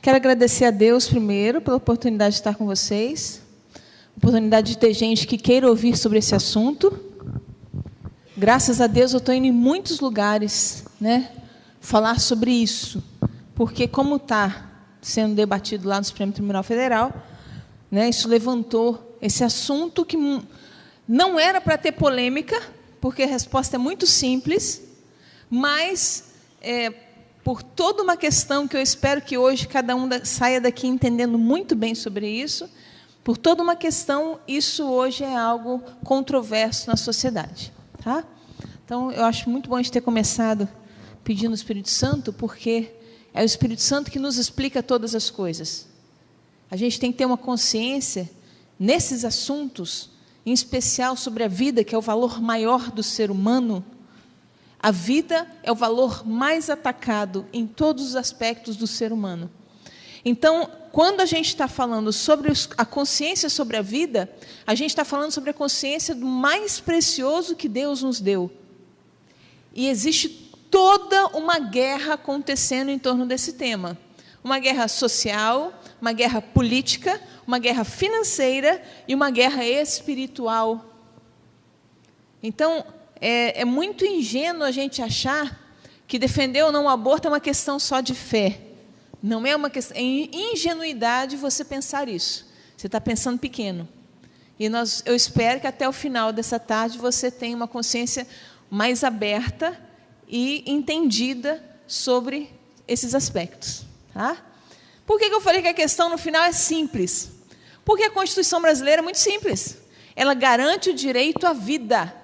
quero agradecer a Deus primeiro pela oportunidade de estar com vocês, oportunidade de ter gente que queira ouvir sobre esse assunto. Graças a Deus eu estou indo em muitos lugares, né, falar sobre isso, porque como está sendo debatido lá no Supremo Tribunal Federal, né, isso levantou esse assunto que não era para ter polêmica, porque a resposta é muito simples, mas por toda uma questão que eu espero que hoje cada um saia daqui entendendo muito bem sobre isso, por toda uma questão, isso hoje é algo controverso na sociedade. Tá? Então, eu acho muito bom a gente ter começado pedindo o Espírito Santo, porque é o Espírito Santo que nos explica todas as coisas. A gente tem que ter uma consciência nesses assuntos, em especial sobre a vida, que é o valor maior do ser humano. A vida é o valor mais atacado em todos os aspectos do ser humano. Então, quando a gente está falando sobre a consciência sobre a vida, a gente está falando sobre a consciência do mais precioso que Deus nos deu. E existe toda uma guerra acontecendo em torno desse tema. Uma guerra social, uma guerra política, uma guerra financeira e uma guerra espiritual. Então, é muito ingênuo a gente achar que defender ou não o aborto é uma questão só de fé. Não é uma questão, é ingenuidade você pensar isso. Você está pensando pequeno. E eu espero que até o final dessa tarde você tenha uma consciência mais aberta e entendida sobre esses aspectos. Tá? Por que eu falei que a questão no final é simples? Porque a Constituição brasileira é muito simples. Ela garante o direito à vida.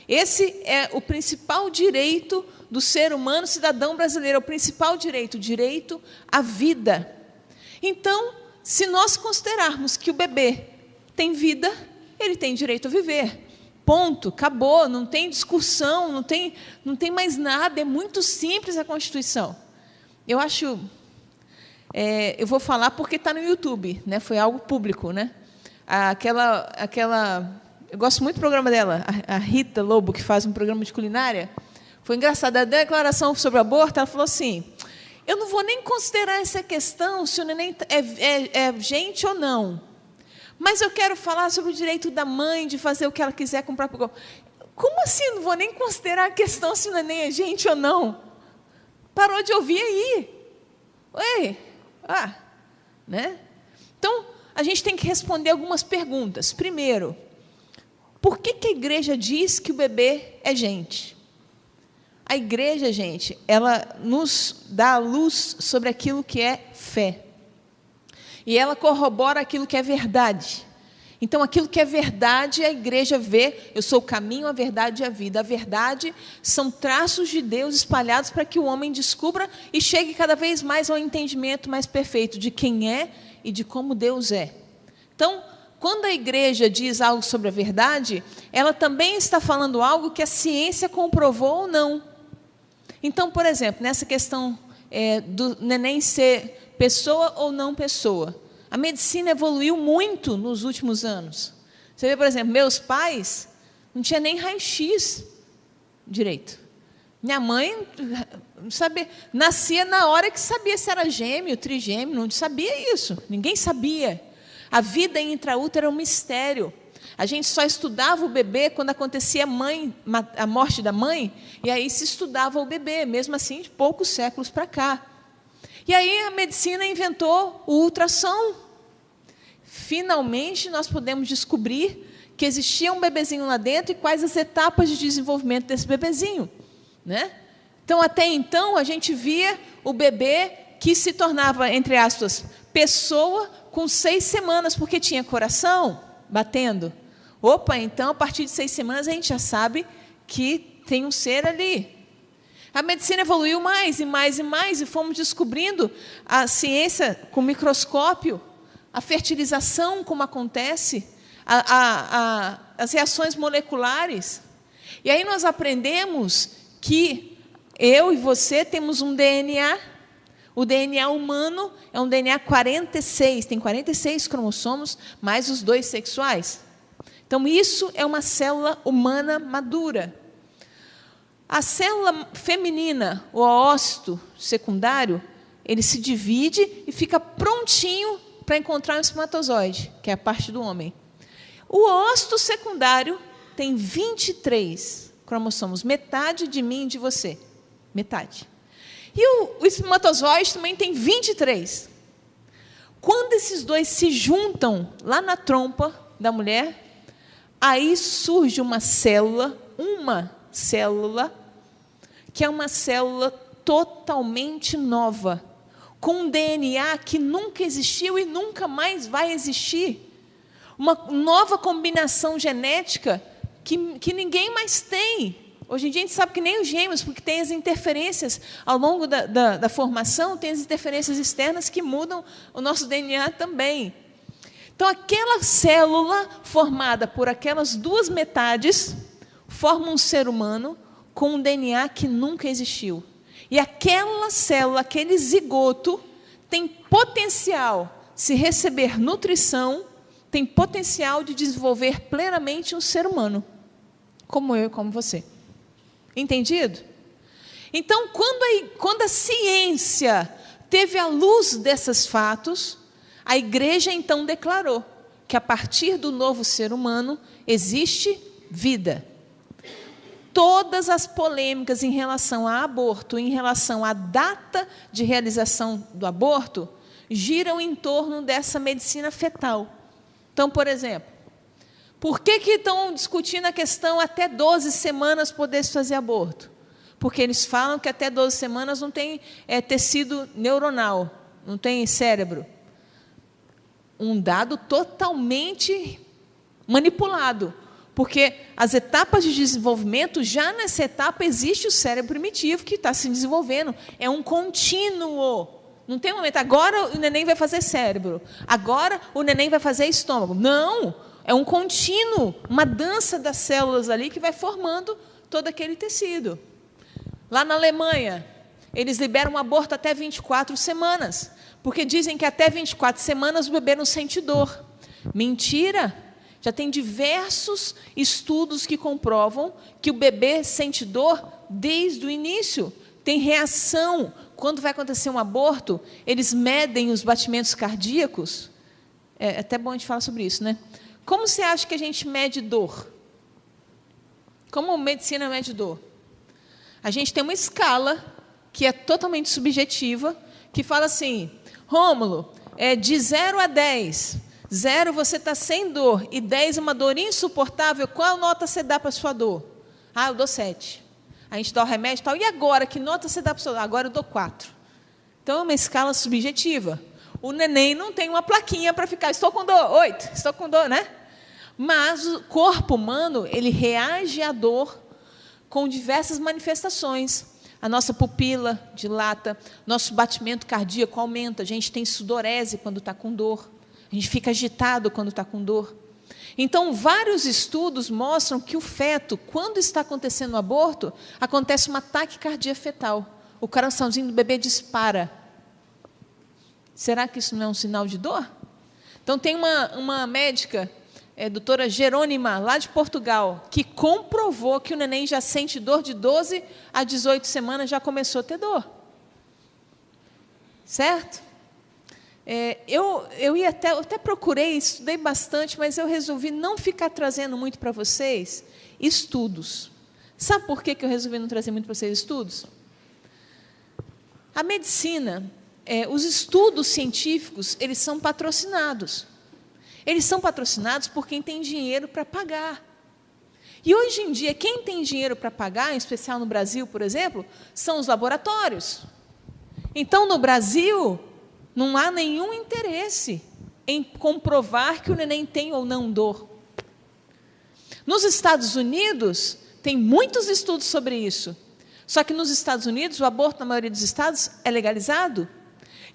Esse é o principal direito do ser humano, cidadão brasileiro, é o principal direito, o direito à vida. Então, se nós considerarmos que o bebê tem vida, ele tem direito a viver. Ponto, acabou, não tem discussão, não tem mais nada, é muito simples a Constituição. Eu acho, eu vou falar porque está no YouTube, né? Foi algo público, né? Eu gosto muito do programa dela, a Rita Lobo, que faz um programa de culinária. Foi engraçado, ela deu a declaração sobre o aborto, ela falou assim, eu não vou nem considerar essa questão, se o neném é gente ou não, mas eu quero falar sobre o direito da mãe de fazer o que ela quiser com o próprio corpo. Como assim, eu não vou nem considerar a questão se o neném é gente ou não? Parou de ouvir aí. Oi, né? Então, a gente tem que responder algumas perguntas. Primeiro, por que a igreja diz que o bebê é gente? A igreja, gente, ela nos dá a luz sobre aquilo que é fé. E ela corrobora aquilo que é verdade. Então, aquilo que é verdade, a igreja vê, eu sou o caminho, a verdade e a vida. A verdade são traços de Deus espalhados para que o homem descubra e chegue cada vez mais ao entendimento mais perfeito de quem é e de como Deus é. Então, quando a igreja diz algo sobre a verdade, ela também está falando algo que a ciência comprovou ou não. Então, por exemplo, nessa questão do neném ser pessoa ou não pessoa, a medicina evoluiu muito nos últimos anos. Você vê, por exemplo, meus pais não tinham nem raio-x direito. Minha mãe não sabia, nascia na hora que sabia se era gêmeo, trigêmeo, não sabia isso, ninguém sabia. A vida intraútero é um mistério. A gente só estudava o bebê quando acontecia a morte da mãe, e aí se estudava o bebê, mesmo assim, de poucos séculos para cá. E aí a medicina inventou o ultrassom. Finalmente, nós podemos descobrir que existia um bebezinho lá dentro e quais as etapas de desenvolvimento desse bebezinho, né? Então, até então, a gente via o bebê que se tornava, entre aspas, pessoa com 6 semanas, porque tinha coração batendo. Opa, então, a partir de 6 semanas, a gente já sabe que tem um ser ali. A medicina evoluiu mais e mais e mais, e fomos descobrindo a ciência com microscópio, a fertilização, como acontece, as reações moleculares. E aí nós aprendemos que eu e você temos um DNA. O DNA humano é um DNA 46, tem 46 cromossomos, mais os 2 sexuais. Então, isso é uma célula humana madura. A célula feminina, o oócito secundário, ele se divide e fica prontinho para encontrar um espermatozoide, que é a parte do homem. O óvulo secundário tem 23 cromossomos, metade de mim e de você. Metade. E o espermatozoide também tem 23. Quando esses dois se juntam lá na trompa da mulher, aí surge uma célula, que é uma célula totalmente nova, com um DNA que nunca existiu e nunca mais vai existir. Uma nova combinação genética que ninguém mais tem. Hoje em dia a gente sabe que nem os gêmeos, porque tem as interferências ao longo da formação, tem as interferências externas que mudam o nosso DNA também. Então, aquela célula formada por aquelas duas metades forma um ser humano com um DNA que nunca existiu. E aquela célula, aquele zigoto, tem potencial, se receber nutrição, tem potencial de desenvolver plenamente um ser humano, como eu e como você. Entendido? Então, quando a ciência teve a luz desses fatos, a igreja então declarou que a partir do novo ser humano existe vida. Todas as polêmicas em relação a aborto, em relação à data de realização do aborto, giram em torno dessa medicina fetal. Então, por exemplo, por que estão discutindo a questão até 12 semanas poder se fazer aborto? Porque eles falam que até 12 semanas não tem tecido neuronal, não tem cérebro. Um dado totalmente manipulado, porque as etapas de desenvolvimento, já nessa etapa existe o cérebro primitivo que está se desenvolvendo, é um contínuo. Não tem um momento, agora o neném vai fazer cérebro, agora o neném vai fazer estômago. Não, é um contínuo, uma dança das células ali que vai formando todo aquele tecido. Lá na Alemanha, eles liberam um aborto até 24 semanas, porque dizem que até 24 semanas o bebê não sente dor. Mentira! Já tem diversos estudos que comprovam que o bebê sente dor desde o início, tem reação. Quando vai acontecer um aborto, eles medem os batimentos cardíacos. É até bom a gente falar sobre isso, né? Como você acha que a gente mede dor? Como a medicina mede dor? A gente tem uma escala que é totalmente subjetiva, que fala assim, Rômulo, de 0 a 10, 0 você está sem dor e 10 é uma dor insuportável, qual nota você dá para a sua dor? Ah, eu dou 7. A gente dá o remédio e tal. E agora, que nota você dá para a sua dor? Agora eu dou 4. Então, é uma escala subjetiva. O neném não tem uma plaquinha para ficar, estou com dor, 8, estou com dor, né? Mas o corpo humano, ele reage à dor com diversas manifestações. A nossa pupila dilata, nosso batimento cardíaco aumenta, a gente tem sudorese quando está com dor, a gente fica agitado quando está com dor. Então, vários estudos mostram que o feto, quando está acontecendo o aborto, acontece um ataque cardíaco fetal. O coraçãozinho do bebê dispara. Será que isso não é um sinal de dor? Então, tem uma médica, doutora Jerônima, lá de Portugal, que comprovou que o neném já sente dor de 12 a 18 semanas, já começou a ter dor. Certo? Eu até procurei, estudei bastante, mas eu resolvi não ficar trazendo muito para vocês estudos. Sabe por que eu resolvi não trazer muito para vocês estudos? A medicina, os estudos científicos, eles são patrocinados. Eles são patrocinados por quem tem dinheiro para pagar. E hoje em dia, quem tem dinheiro para pagar, em especial no Brasil, por exemplo, são os laboratórios. Então, no Brasil, não há nenhum interesse em comprovar que o neném tem ou não dor. Nos Estados Unidos, tem muitos estudos sobre isso. Só que nos Estados Unidos, o aborto, na maioria dos estados, é legalizado.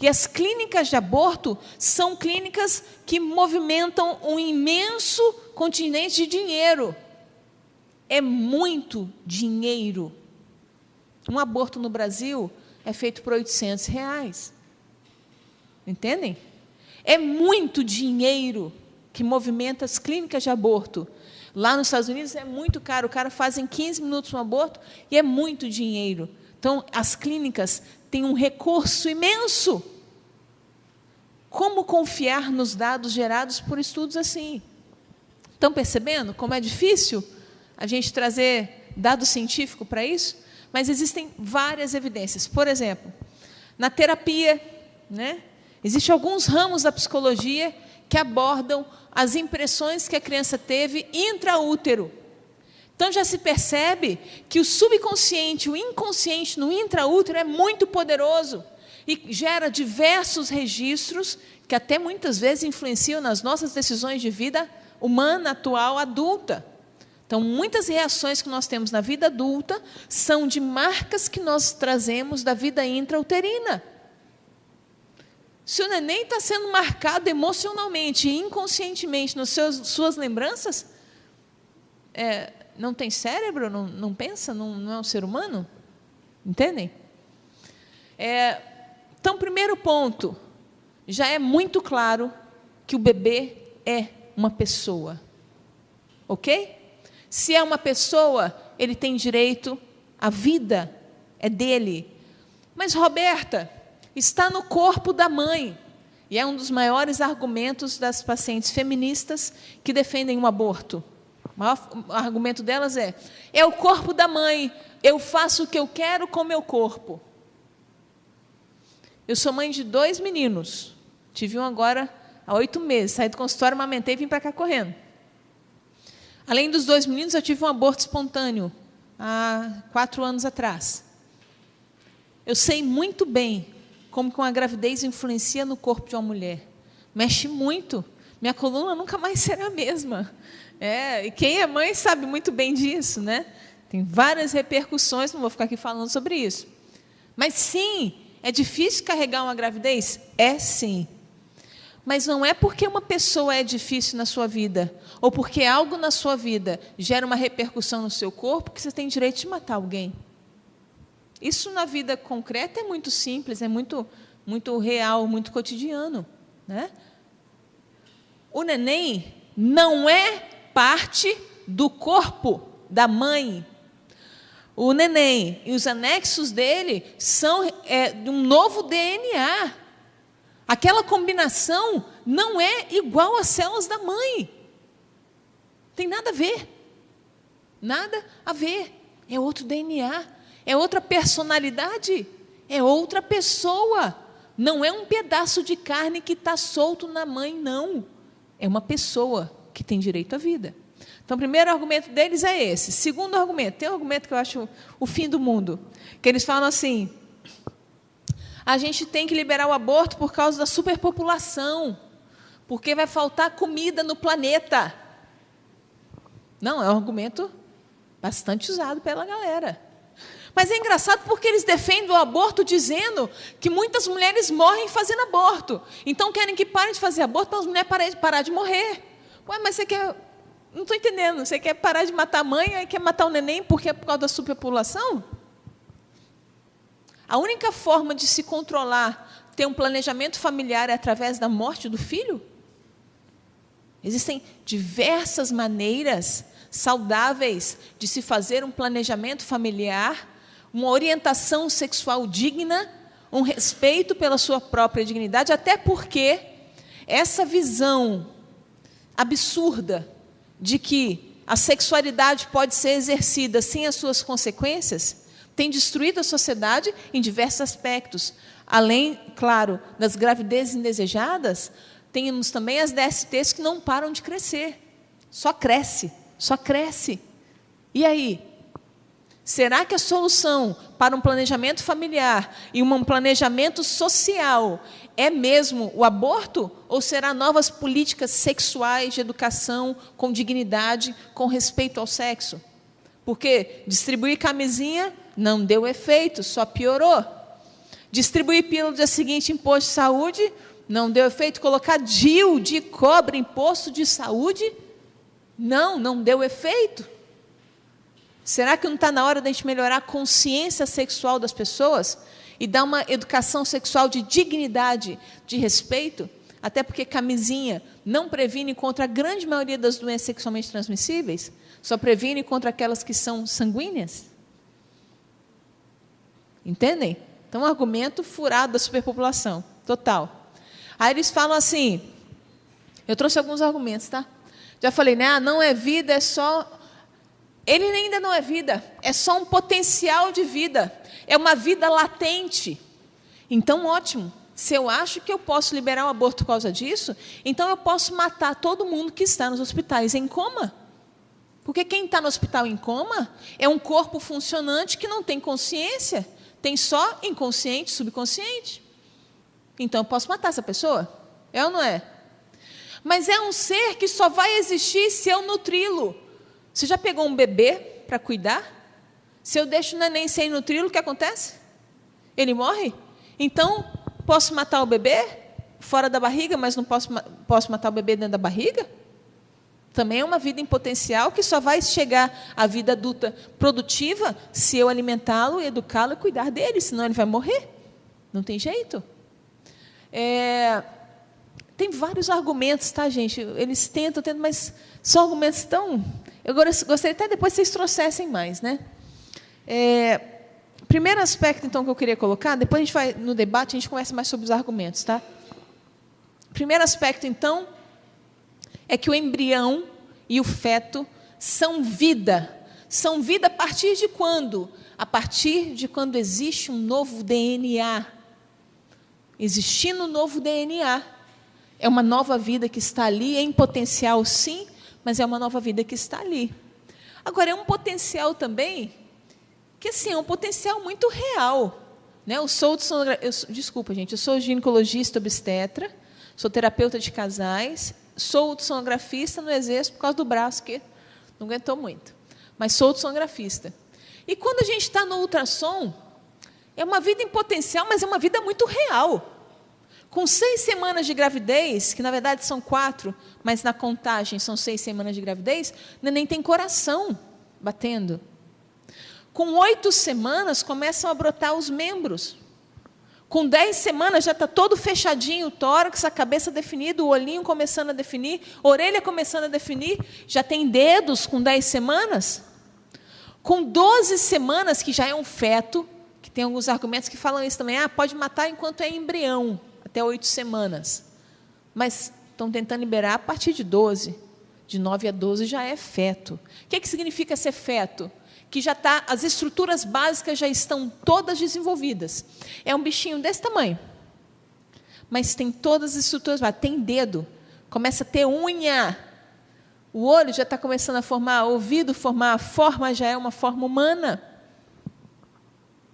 E as clínicas de aborto são clínicas que movimentam um imenso continente de dinheiro. É muito dinheiro. Um aborto no Brasil é feito por R$800. Entendem? É muito dinheiro que movimenta as clínicas de aborto. Lá nos Estados Unidos é muito caro. O cara faz em 15 minutos um aborto e é muito dinheiro. Então, as clínicas têm um recurso imenso. Como confiar nos dados gerados por estudos assim? Estão percebendo como é difícil a gente trazer dado científico para isso? Mas existem várias evidências. Por exemplo, na terapia, né, existem alguns ramos da psicologia que abordam as impressões que a criança teve intraútero. Então, já se percebe que o subconsciente, o inconsciente no intraútero é muito poderoso e gera diversos registros que até muitas vezes influenciam nas nossas decisões de vida humana, atual, adulta. Então, muitas reações que nós temos na vida adulta são de marcas que nós trazemos da vida intrauterina. Se o neném está sendo marcado emocionalmente e inconscientemente nas suas lembranças, não tem cérebro, não pensa, não é um ser humano? Entendem? Então, primeiro ponto, já é muito claro que o bebê é uma pessoa. Ok? Se é uma pessoa, ele tem direito, a vida é dele. Mas, Roberta, está no corpo da mãe. E é um dos maiores argumentos das pacientes feministas que defendem o aborto. O maior argumento delas é o corpo da mãe, eu faço o que eu quero com o meu corpo. Eu sou mãe de 2 meninos. Tive um agora há 8 meses. Saí do consultório, amamentei e vim para cá correndo. Além dos 2 meninos, eu tive um aborto espontâneo há 4 anos atrás. Eu sei muito bem como que uma gravidez influencia no corpo de uma mulher. Mexe muito. Minha coluna nunca mais será a mesma. E quem é mãe sabe muito bem disso, né? Tem várias repercussões, não vou ficar aqui falando sobre isso. Mas sim, é difícil carregar uma gravidez? É sim. Mas não é porque uma pessoa é difícil na sua vida, ou porque algo na sua vida gera uma repercussão no seu corpo, que você tem direito de matar alguém. Isso na vida concreta é muito simples, é muito real, muito cotidiano, né? O neném não é parte do corpo da mãe. O neném e os anexos dele são de um novo DNA. Aquela combinação não é igual às células da mãe. Tem nada a ver. Nada a ver. É outro DNA. É outra personalidade. É outra pessoa. Não é um pedaço de carne que está solto na mãe, não. É uma pessoa que tem direito à vida. Então, o primeiro argumento deles é esse. Segundo argumento, tem um argumento que eu acho o fim do mundo, que eles falam assim: a gente tem que liberar o aborto por causa da superpopulação, porque vai faltar comida no planeta. Não, é um argumento bastante usado pela galera. Mas é engraçado porque eles defendem o aborto dizendo que muitas mulheres morrem fazendo aborto. Então, querem que parem de fazer aborto para as mulheres parar de morrer. Ué, mas você quer... Não estou entendendo. Você quer parar de matar a mãe e quer matar o neném porque é por causa da superpopulação? A única forma de se controlar, ter um planejamento familiar é através da morte do filho? Existem diversas maneiras saudáveis de se fazer um planejamento familiar, uma orientação sexual digna, um respeito pela sua própria dignidade, até porque essa visão absurda de que a sexualidade pode ser exercida sem as suas consequências tem destruído a sociedade em diversos aspectos. Além, claro, das gravidezes indesejadas, temos também as DSTs que não param de crescer. Só cresce. E aí? Será que a solução para um planejamento familiar e um planejamento social é mesmo o aborto? Ou será novas políticas sexuais de educação com dignidade, com respeito ao sexo? Porque distribuir camisinha não deu efeito, só piorou. Distribuir pílula no dia seguinte, imposto de saúde, não deu efeito. Colocar DIU de cobre, imposto de saúde, não deu efeito. Será que não está na hora de a gente melhorar a consciência sexual das pessoas e dar uma educação sexual de dignidade, de respeito? Até porque camisinha não previne contra a grande maioria das doenças sexualmente transmissíveis, só previne contra aquelas que são sanguíneas. Entendem? Então, um argumento furado da superpopulação, total. Aí eles falam assim, eu trouxe alguns argumentos, tá? Já falei, né? Não é vida, é só... Ele ainda não é vida, é só um potencial de vida, é uma vida latente. Então, ótimo. Se eu acho que eu posso liberar o aborto por causa disso, então eu posso matar todo mundo que está nos hospitais em coma. Porque quem está no hospital em coma é um corpo funcionante que não tem consciência, tem só inconsciente, subconsciente. Então, eu posso matar essa pessoa? É ou não é? Mas é um ser que só vai existir se eu nutri-lo. Você já pegou um bebê para cuidar? Se eu deixo o neném sem nutri-lo, o que acontece? Ele então, posso matar o bebê fora da barriga, mas não posso matar o bebê dentro da barriga? Também é uma vida em potencial que só vai chegar à vida adulta produtiva se eu alimentá-lo, educá-lo e cuidar dele, senão ele vai morrer. Não tem jeito. Tem vários argumentos, tá, gente? Eles tentam, mas são argumentos tão... Eu gostaria até depois que vocês trouxessem mais, né? Primeiro aspecto, então, que eu queria colocar, depois a gente vai, no debate, a gente conversa mais sobre os argumentos, tá? Primeiro aspecto, então, é que o embrião e o feto são vida. São vida a partir de quando? A partir de quando existe um novo DNA. Existindo um novo DNA. É uma nova vida que está ali, em potencial, sim, mas é uma nova vida que está ali. Agora, é um potencial também, que assim, é um potencial muito real. Né? Desculpa, gente, eu sou ginecologista obstetra, sou terapeuta de casais, sou ultrassonografista no exército por causa do braço, que não aguentou muito. Mas sou ultrassonografista. E quando a gente está no ultrassom, é uma vida em potencial, mas é uma vida muito real. Com 6 semanas de gravidez, que na verdade são 4, mas na contagem são 6 semanas de gravidez, o neném tem coração batendo. Com 8 semanas começam a brotar os membros. Com 10 semanas já está todo fechadinho o tórax, a cabeça definida, o olhinho começando a definir, a orelha começando a definir, já tem dedos com 10 semanas. Com 12 semanas, que já é um feto, que tem alguns argumentos que falam isso também, pode matar enquanto é embrião, até 8 semanas. Mas estão tentando liberar a partir de 12. De 9 a 12 já é feto. O que significa ser feto? Que já está, as estruturas básicas já estão todas desenvolvidas. É um bichinho desse tamanho, mas tem todas as estruturas básicas, tem dedo, começa a ter unha, o olho já está começando a formar, o ouvido formar, a forma já é uma forma humana.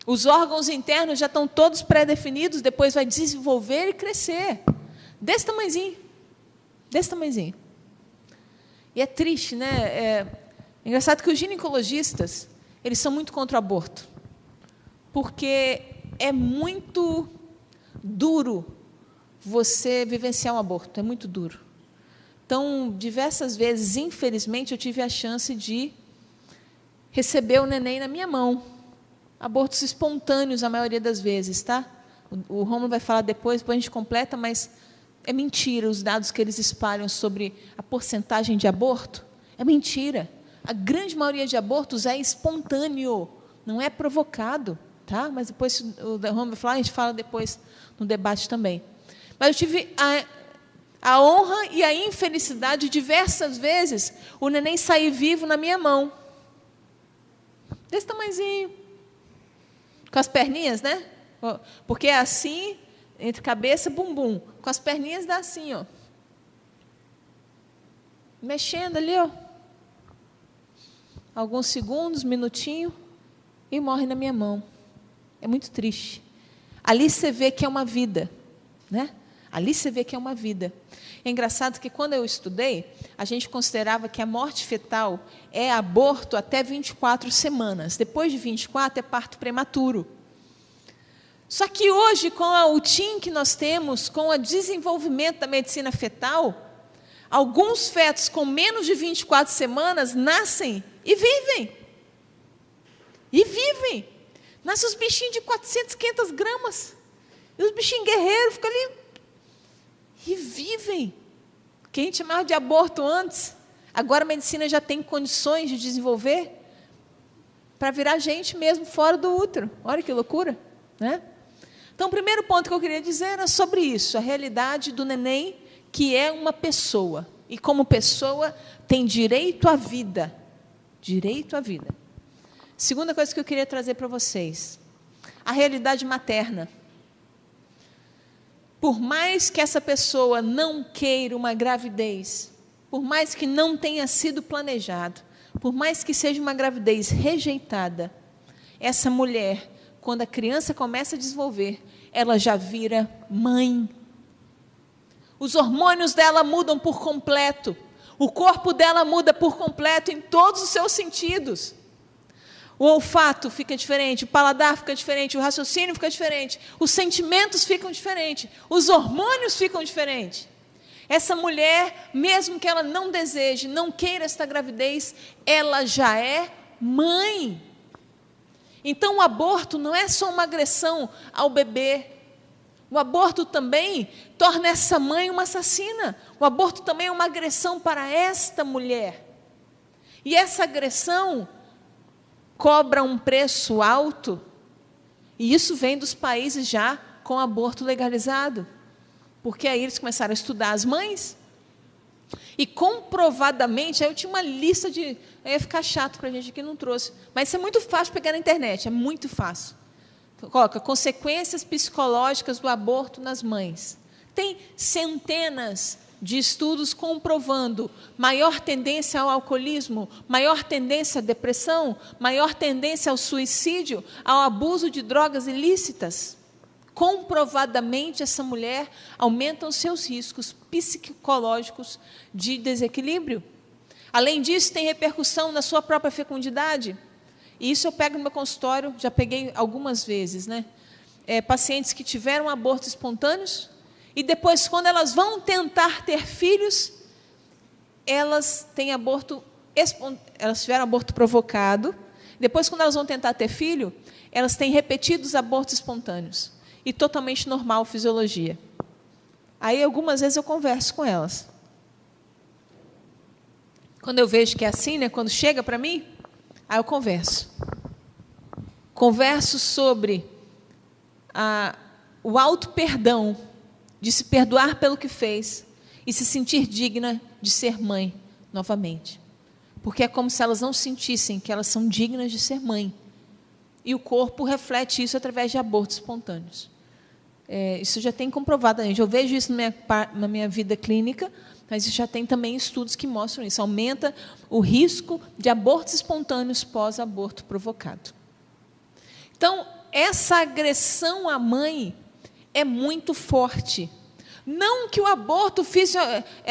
Os órgãos internos já estão todos pré-definidos, depois vai desenvolver e crescer. Desse tamanhozinho. Desse tamanhozinho. E é triste, né? É engraçado que os ginecologistas, eles são muito contra o aborto, porque é muito duro você vivenciar um aborto, é muito duro. Então, diversas vezes, infelizmente, eu tive a chance de receber o neném na minha mão. Abortos espontâneos, a maioria das vezes, tá? O Romulo vai falar depois a gente completa, mas é mentira os dados que eles espalham sobre a porcentagem de aborto. É mentira. A grande maioria de abortos é espontâneo, não é provocado, tá? Mas depois o Romulo vai falar, a gente fala depois no debate também. Mas eu tive a honra e a infelicidade, diversas vezes, o neném sair vivo na minha mão. Desse tamanhozinho. Com as perninhas, né? Porque é assim, entre cabeça e bumbum. Com as perninhas dá assim, ó. Mexendo ali, ó. Alguns segundos, minutinho, e morre na minha mão. É muito triste. Ali você vê que é uma vida, né? Ali você vê que é uma vida. É engraçado que, quando eu estudei, a gente considerava que a morte fetal é aborto até 24 semanas. Depois de 24, é parto prematuro. Só que hoje, com o TIM que nós temos, com o desenvolvimento da medicina fetal, alguns fetos com menos de 24 semanas nascem e vivem. E vivem. Nascem os bichinhos de 400, 500 gramas. E os bichinhos guerreiros ficam ali e vivem. Que a gente chamava de aborto antes, agora a medicina já tem condições de desenvolver. para virar gente mesmo fora do útero. Olha que loucura, né? Então, o primeiro ponto que eu queria dizer era sobre isso, a realidade do neném, que é uma pessoa. E como pessoa, tem direito à vida. Direito à vida. Segunda coisa que eu queria trazer para vocês, a realidade materna. Por mais que essa pessoa não queira uma gravidez, por mais que não tenha sido planejado, por mais que seja uma gravidez rejeitada, essa mulher, quando a criança começa a desenvolver, ela já vira mãe. Os hormônios dela mudam por completo. O corpo dela muda por completo em todos os seus sentidos. O olfato fica diferente, o paladar fica diferente, o raciocínio fica diferente, os sentimentos ficam diferentes, os hormônios ficam diferentes. Essa mulher, mesmo que ela não deseje, não queira esta gravidez, ela já é mãe. Então, o aborto não é só uma agressão ao bebê. O aborto também torna essa mãe uma assassina. O aborto também é uma agressão para esta mulher. E essa agressão cobra um preço alto, e isso vem dos países já com aborto legalizado, porque aí eles começaram a estudar as mães, e comprovadamente, aí eu tinha uma lista de, aí ia ficar chato para a gente que não trouxe, mas isso é muito fácil pegar na internet, é muito fácil. Coloca consequências psicológicas do aborto nas mães. Tem centenas de estudos comprovando maior tendência ao alcoolismo, maior tendência à depressão, maior tendência ao suicídio, ao abuso de drogas ilícitas. Comprovadamente, essa mulher aumenta os seus riscos psicológicos de desequilíbrio. Além disso, tem repercussão na sua própria fecundidade. E isso eu pego no meu consultório, já peguei algumas vezes, né? Pacientes que tiveram abortos espontâneos, e depois, quando elas vão tentar ter filhos, elas tiveram aborto provocado. Depois, quando elas vão tentar ter filho, elas têm repetidos abortos espontâneos. E totalmente normal, fisiologia. Aí, algumas vezes, eu converso com elas. Quando eu vejo que é assim, né, quando chega para mim, aí eu converso. Converso sobre o auto-perdão, de se perdoar pelo que fez e se sentir digna de ser mãe novamente. Porque é como se elas não sentissem que elas são dignas de ser mãe. E o corpo reflete isso através de abortos espontâneos. Isso já tem comprovado, gente. Eu vejo isso na minha vida clínica, mas já tem também estudos que mostram isso. Aumenta o risco de abortos espontâneos pós-aborto provocado. Então, essa agressão à mãe é muito forte. Não que o aborto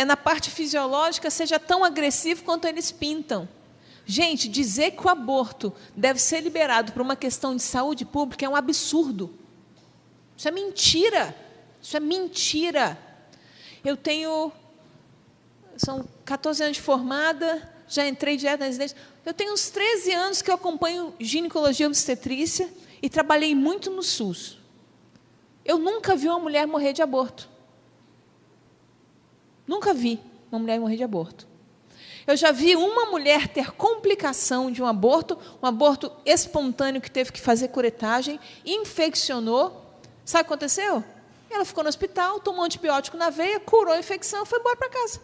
na parte fisiológica seja tão agressivo quanto eles pintam. Gente, dizer que o aborto deve ser liberado por uma questão de saúde pública é um absurdo. Isso é mentira. Isso é mentira. São 14 anos de formada, já entrei direto na residência. Eu tenho uns 13 anos que eu acompanho ginecologia e obstetrícia e trabalhei muito no SUS. Eu nunca vi uma mulher morrer de aborto. Nunca vi uma mulher morrer de aborto. Eu já vi uma mulher ter complicação de um aborto espontâneo que teve que fazer curetagem, infeccionou. Sabe o que aconteceu? Ela ficou no hospital, tomou antibiótico na veia, curou a infecção e foi embora para casa.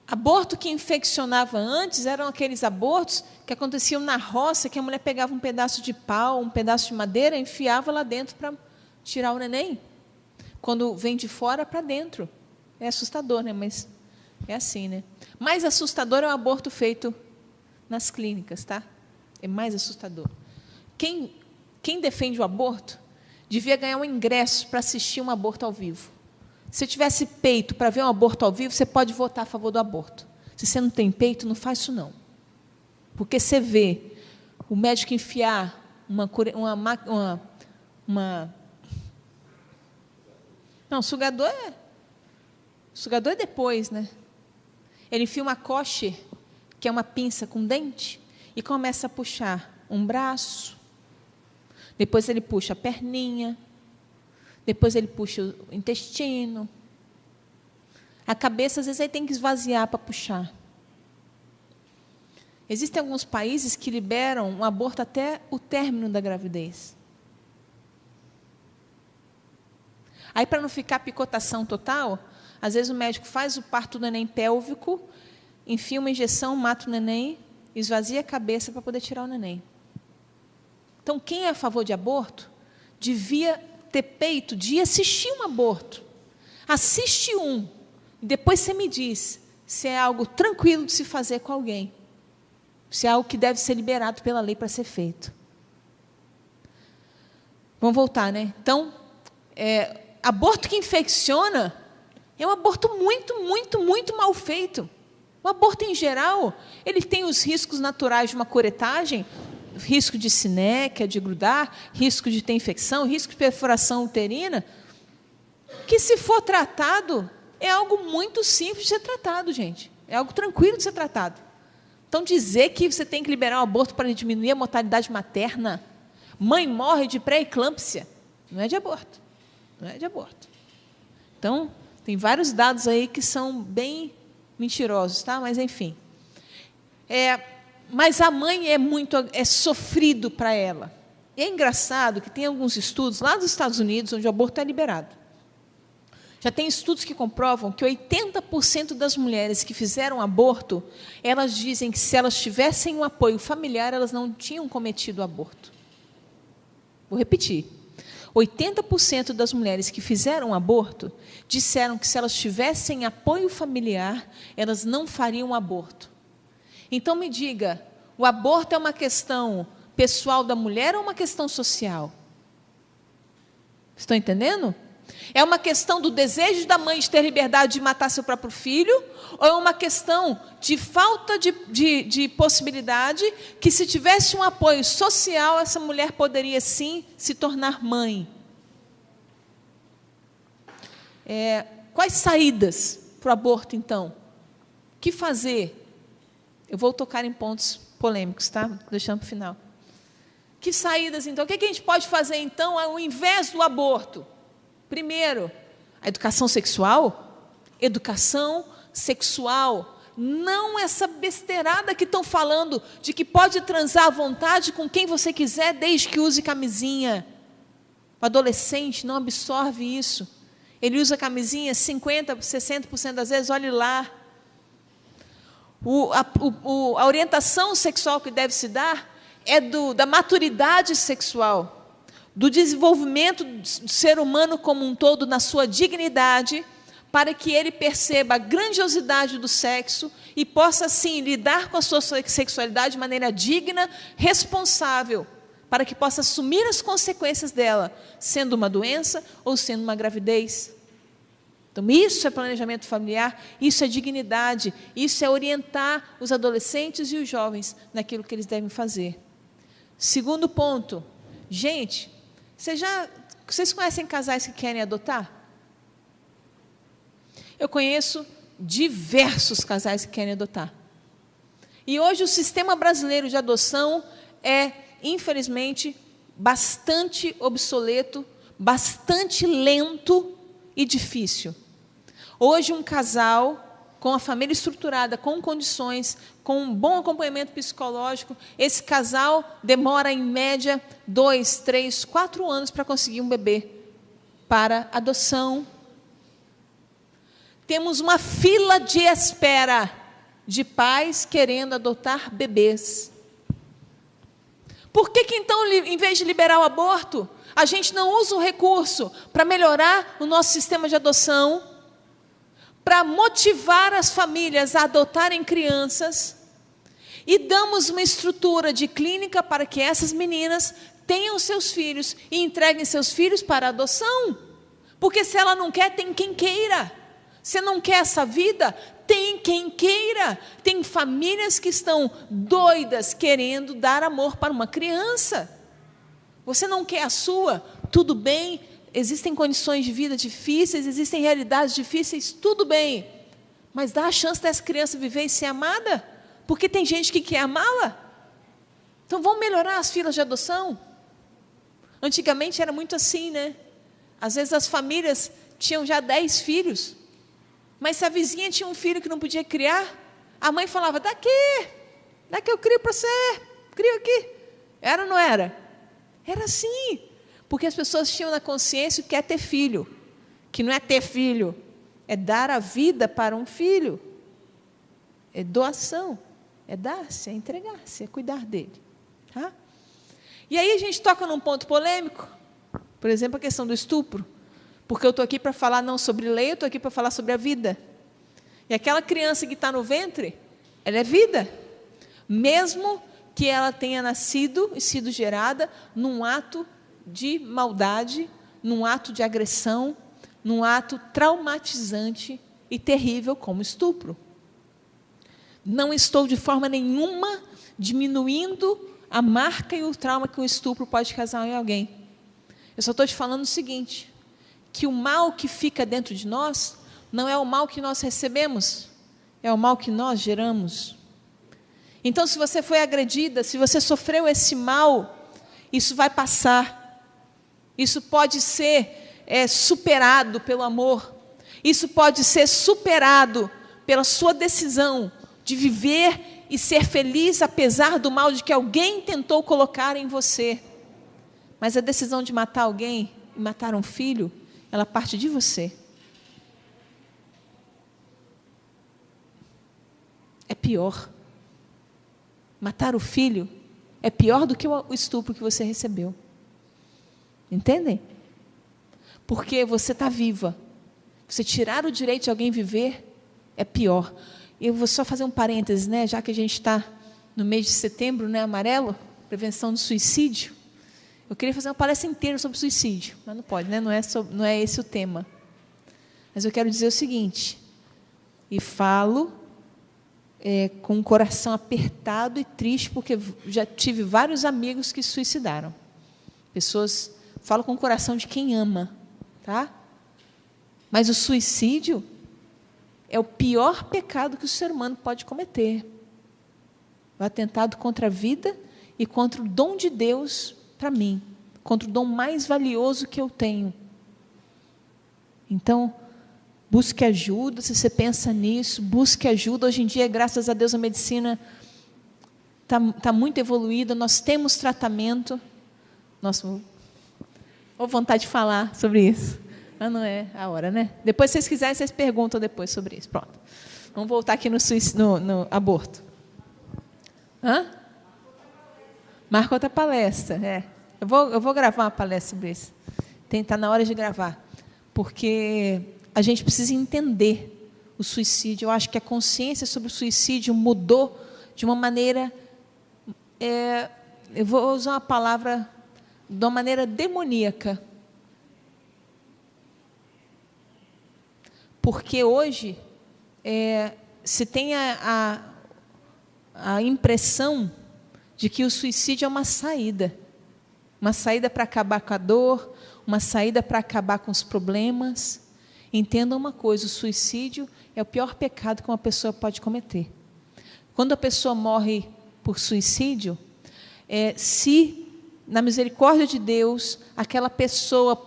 Aborto que infeccionava antes eram aqueles abortos que aconteciam na roça, que a mulher pegava um pedaço de pau, um pedaço de madeira, enfiava lá dentro para tirar o neném. Quando vem de fora para dentro. É assustador, né? Mas é assim, né? Mais assustador é o aborto feito nas clínicas, tá? É mais assustador. Quem defende o aborto devia ganhar um ingresso para assistir um aborto ao vivo. Se tivesse peito para ver um aborto ao vivo, você pode votar a favor do aborto. Se você não tem peito, não faz isso não. Porque você vê o médico enfiar sugador é depois, né? Ele enfia uma coche, que é uma pinça com dente, e começa a puxar um braço, depois ele puxa a perninha, depois ele puxa o intestino. A cabeça, às vezes, ele tem que esvaziar para puxar. Existem alguns países que liberam um aborto até o término da gravidez. Aí, para não ficar picotação total, às vezes o médico faz o parto do neném pélvico, enfia uma injeção, mata o neném, esvazia a cabeça para poder tirar o neném. Então, quem é a favor de aborto, devia ter peito de assistir um aborto. Assiste um, e depois você me diz se é algo tranquilo de se fazer com alguém. Se é algo que deve ser liberado pela lei para ser feito. Vamos voltar, né? Então, aborto que infecciona é um aborto muito mal feito. O aborto, em geral, ele tem os riscos naturais de uma curetagem, risco de sinéquia, de grudar, risco de ter infecção, risco de perfuração uterina, que, se for tratado, é algo muito simples de ser tratado, gente. É algo tranquilo de ser tratado. Então, dizer que você tem que liberar um aborto para diminuir a mortalidade materna, mãe morre de pré-eclâmpsia, não é de aborto. Não é de aborto. Então, tem vários dados aí que são bem mentirosos, tá? Mas, enfim. Mas a mãe é sofrido para ela. E é engraçado que tem alguns estudos lá dos Estados Unidos, onde o aborto é liberado. Já tem estudos que comprovam que 80% das mulheres que fizeram aborto, elas dizem que, se elas tivessem um apoio familiar, elas não tinham cometido o aborto. Vou repetir. 80% das mulheres que fizeram aborto disseram que, se elas tivessem apoio familiar, elas não fariam aborto. Então, me diga, o aborto é uma questão pessoal da mulher ou uma questão social? Estão entendendo? É uma questão do desejo da mãe de ter liberdade de matar seu próprio filho? Ou é uma questão de falta de possibilidade que, se tivesse um apoio social, essa mulher poderia, sim, se tornar mãe? Quais saídas para o aborto, então? O que fazer? Eu vou tocar em pontos polêmicos, tá? Deixando para o final. Que saídas, então? O que a gente pode fazer, então, ao invés do aborto? Primeiro, a educação sexual. Educação sexual. Não essa besteirada que estão falando de que pode transar à vontade com quem você quiser, desde que use camisinha. O adolescente não absorve isso. Ele usa camisinha 50%, 60% das vezes, olhe lá. A orientação sexual que deve se dar é da maturidade sexual, do desenvolvimento do ser humano como um todo na sua dignidade, para que ele perceba a grandiosidade do sexo e possa, assim, lidar com a sua sexualidade de maneira digna, responsável, para que possa assumir as consequências dela, sendo uma doença ou sendo uma gravidez. Então, isso é planejamento familiar, isso é dignidade, isso é orientar os adolescentes e os jovens naquilo que eles devem fazer. Segundo ponto, gente, vocês conhecem casais que querem adotar? Eu conheço diversos casais que querem adotar. E hoje o sistema brasileiro de adoção é, infelizmente, bastante obsoleto, bastante lento e difícil. Hoje, um casal com a família estruturada, com condições, com um bom acompanhamento psicológico, esse casal demora, em média, 2, 3, 4 anos para conseguir um bebê para adoção. Temos uma fila de espera de pais querendo adotar bebês. Por que então, em vez de liberar o aborto, a gente não usa o recurso para melhorar o nosso sistema de adoção, para motivar as famílias a adotarem crianças, e damos uma estrutura de clínica para que essas meninas tenham seus filhos e entreguem seus filhos para adoção? Porque, se ela não quer, tem quem queira. Se não quer essa vida, tem quem queira. Tem famílias que estão doidas querendo dar amor para uma criança. Você não quer a sua? Tudo bem. Existem condições de vida difíceis, existem realidades difíceis, tudo bem. Mas dá a chance dessa criança viver e ser amada? Porque tem gente que quer amá-la. Então, vamos melhorar as filas de adoção? Antigamente era muito assim, né? Às vezes as famílias tinham já 10 filhos. Mas, se a vizinha tinha um filho que não podia criar, a mãe falava: daqui, Não é que eu crio para você, crio aqui. Era ou não era? Era sim. Porque as pessoas tinham na consciência o que é ter filho. Que não é ter filho, é dar a vida para um filho. É doação, é dar-se, é entregar-se, é cuidar dele. Tá? E aí a gente toca num ponto polêmico, por exemplo, a questão do estupro. Porque eu estou aqui para falar não sobre lei, eu estou aqui para falar sobre a vida. E aquela criança que está no ventre, ela é vida. Mesmo que ela tenha nascido e sido gerada num ato de maldade, num ato de agressão, num ato traumatizante e terrível como estupro. Não estou de forma nenhuma diminuindo a marca e o trauma que o estupro pode causar em alguém. Eu só estou te falando o seguinte, que o mal que fica dentro de nós não é o mal que nós recebemos, é o mal que nós geramos. Então, se você foi agredida, se você sofreu esse mal, isso vai passar. Isso pode ser superado pelo amor. Isso pode ser superado pela sua decisão de viver e ser feliz, apesar do mal de que alguém tentou colocar em você. Mas a decisão de matar alguém e matar um filho, ela parte de você. É pior. Matar o filho é pior do que o estupro que você recebeu. Entendem? Porque você está viva. Você tirar o direito de alguém viver é pior. Eu vou só fazer um parênteses, né? Já que a gente está no mês de setembro, né, amarelo, prevenção do suicídio. Eu queria fazer uma palestra inteira sobre suicídio, mas não pode, né? Não é esse o tema. Mas eu quero dizer o seguinte, e falo com o coração apertado e triste, porque já tive vários amigos que se suicidaram. Pessoas, falo com o coração de quem ama, tá? Mas o suicídio é o pior pecado que o ser humano pode cometer. O atentado contra a vida e contra o dom de Deus para mim, contra o dom mais valioso que eu tenho. Então, busque ajuda, se você pensa nisso, busque ajuda. Hoje em dia, graças a Deus, a medicina está muito evoluída, nós temos tratamento. Nossa, ou vontade de falar sobre isso. Mas não é a hora, né? Depois, se vocês quiserem, vocês perguntam depois sobre isso. Pronto. Vamos voltar aqui no aborto. Hã? Marca outra palestra, Eu vou gravar uma palestra sobre isso. Está na hora de gravar. Porque a gente precisa entender o suicídio. Eu acho que a consciência sobre o suicídio mudou de uma maneira... eu vou usar uma palavra de uma maneira demoníaca. Porque hoje se tem a impressão de que o suicídio é uma saída para acabar com a dor, uma saída para acabar com os problemas. Entendam uma coisa, o suicídio é o pior pecado que uma pessoa pode cometer. Quando a pessoa morre por suicídio, se na misericórdia de Deus, aquela pessoa,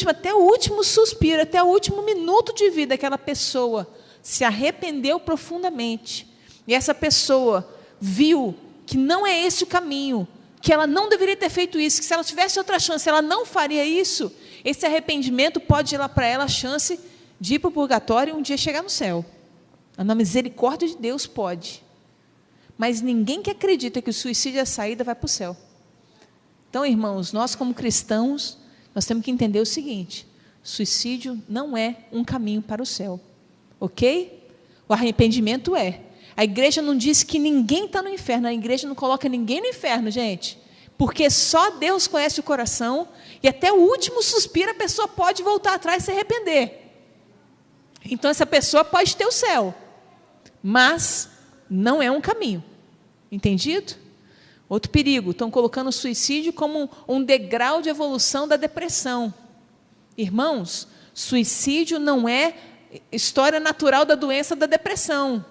até o último suspiro, até o último minuto de vida, aquela pessoa se arrependeu profundamente, e essa pessoa viu que não é esse o caminho, que ela não deveria ter feito isso, que se ela tivesse outra chance, ela não faria isso, esse arrependimento pode dar para ela a chance de ir para o purgatório e um dia chegar no céu. Na misericórdia de Deus pode. Mas ninguém que acredita que o suicídio é a saída vai para o céu. Então, irmãos, nós como cristãos, nós temos que entender o seguinte, suicídio não é um caminho para o céu, ok? O arrependimento é. A igreja não diz que ninguém está no inferno, a igreja não coloca ninguém no inferno, gente, porque só Deus conhece o coração, e até o último suspiro a pessoa pode voltar atrás e se arrepender. Então, essa pessoa pode ter o céu, mas não é um caminho, entendido? Outro perigo, estão colocando o suicídio como um degrau de evolução da depressão. Irmãos, suicídio não é história natural da doença da depressão.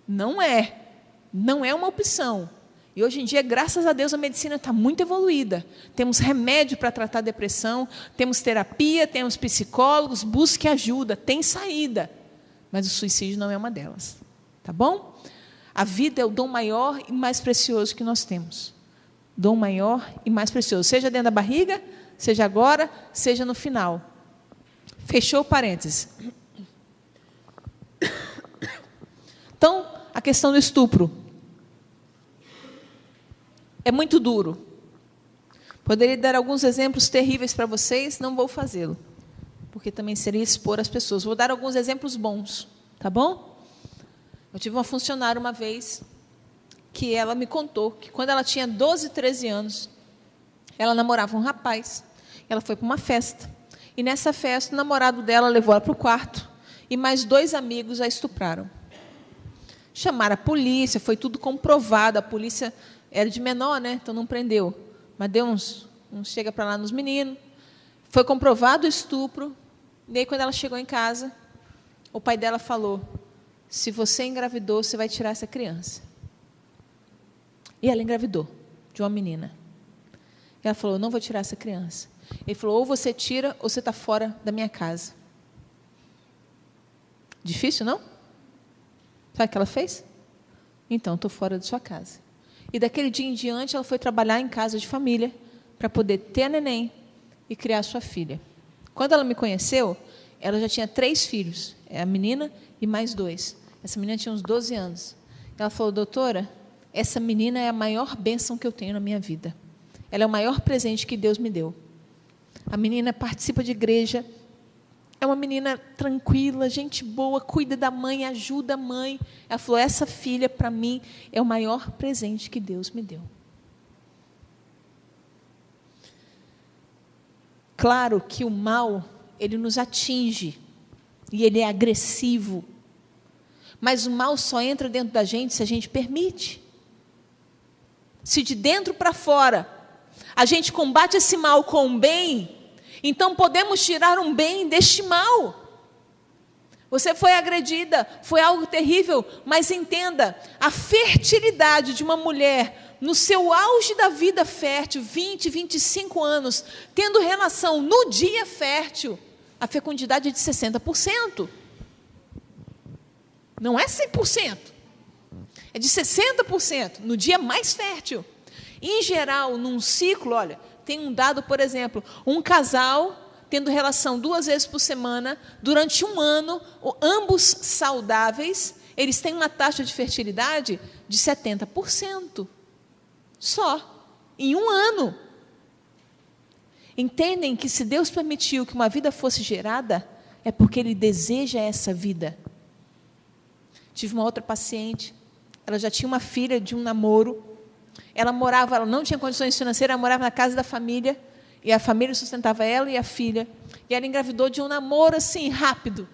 Não é uma opção. E hoje em dia, graças a Deus, a medicina está muito evoluída. Temos remédio para tratar a depressão, temos terapia, temos psicólogos, busque ajuda, tem saída. Mas o suicídio não é uma delas. Tá bom? A vida é o dom maior e mais precioso que nós temos. Dom maior e mais precioso. Seja dentro da barriga, seja agora, seja no final. Fechou o parênteses. Então, a questão do estupro. É muito duro. Poderia dar alguns exemplos terríveis para vocês, não vou fazê-lo, porque também seria expor as pessoas. Vou dar alguns exemplos bons, tá bom? Eu tive uma funcionária uma vez, que ela me contou que quando ela tinha 12, 13 anos, ela namorava um rapaz, ela foi para uma festa, e nessa festa o namorado dela levou ela para o quarto, e mais 2 amigos a estupraram. Chamaram a polícia, foi tudo comprovado, a polícia era de menor, né? Então não prendeu. Mas deu uns chega para lá nos meninos. Foi comprovado o estupro. E aí, quando ela chegou em casa, o pai dela falou: se você engravidou, você vai tirar essa criança. E ela engravidou de uma menina. Ela falou: não vou tirar essa criança. Ele falou: ou você tira, ou você está fora da minha casa. Difícil, não? Sabe o que ela fez? Então, estou fora da sua casa. E daquele dia em diante, ela foi trabalhar em casa de família para poder ter a neném e criar a sua filha. Quando ela me conheceu, ela já tinha 3 filhos, a menina e mais 2. Essa menina tinha uns 12 anos. Ela falou: doutora, essa menina é a maior bênção que eu tenho na minha vida. Ela é o maior presente que Deus me deu. A menina participa de igreja, é uma menina tranquila, gente boa, cuida da mãe, ajuda a mãe. Ela falou: essa filha, para mim, é o maior presente que Deus me deu. Claro que o mal, ele nos atinge, e ele é agressivo. Mas o mal só entra dentro da gente se a gente permite. Se de dentro para fora, a gente combate esse mal com o bem, então podemos tirar um bem deste mal. Você foi agredida, foi algo terrível, mas entenda, a fertilidade de uma mulher, no seu auge da vida fértil, 20, 25 anos, tendo relação no dia fértil, a fecundidade é de 60%. Não é 100%, é de 60%, no dia mais fértil. Em geral, num ciclo, olha, tem um dado, por exemplo, um casal tendo relação 2 vezes por semana, durante um ano, ambos saudáveis, eles têm uma taxa de fertilidade de 70%. Só, em um ano. Entendem que se Deus permitiu que uma vida fosse gerada, é porque Ele deseja essa vida. Tive uma outra paciente, ela já tinha uma filha de um namoro, ela não tinha condições financeiras, ela morava na casa da família, e a família sustentava ela e a filha, e ela engravidou de um namoro assim, rápido.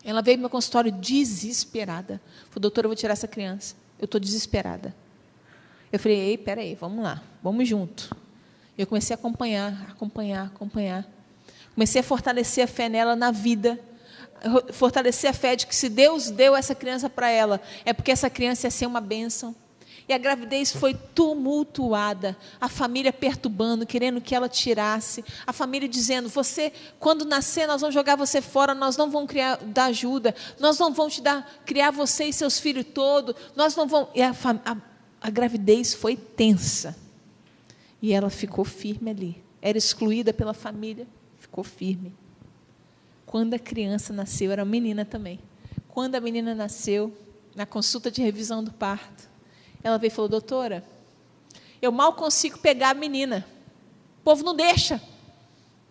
Ela veio para o meu consultório desesperada. Falou: doutora, eu vou tirar essa criança, eu estou desesperada. Eu falei: ei, peraí, vamos lá, vamos junto. Eu comecei a acompanhar. Comecei a fortalecer a fé nela na vida, fortalecer a fé de que se Deus deu essa criança para ela, é porque essa criança ia ser uma bênção. E a gravidez foi tumultuada, a família perturbando, querendo que ela tirasse, a família dizendo: você, quando nascer, nós vamos jogar você fora, nós não vamos dar ajuda, nós não vamos criar você e seus filhos todos, nós não vamos... E a gravidez foi tensa, e ela ficou firme ali, era excluída pela família, ficou firme. Quando a criança nasceu, era uma menina também, quando a menina nasceu, na consulta de revisão do parto, ela veio e falou: doutora, eu mal consigo pegar a menina, o povo não deixa,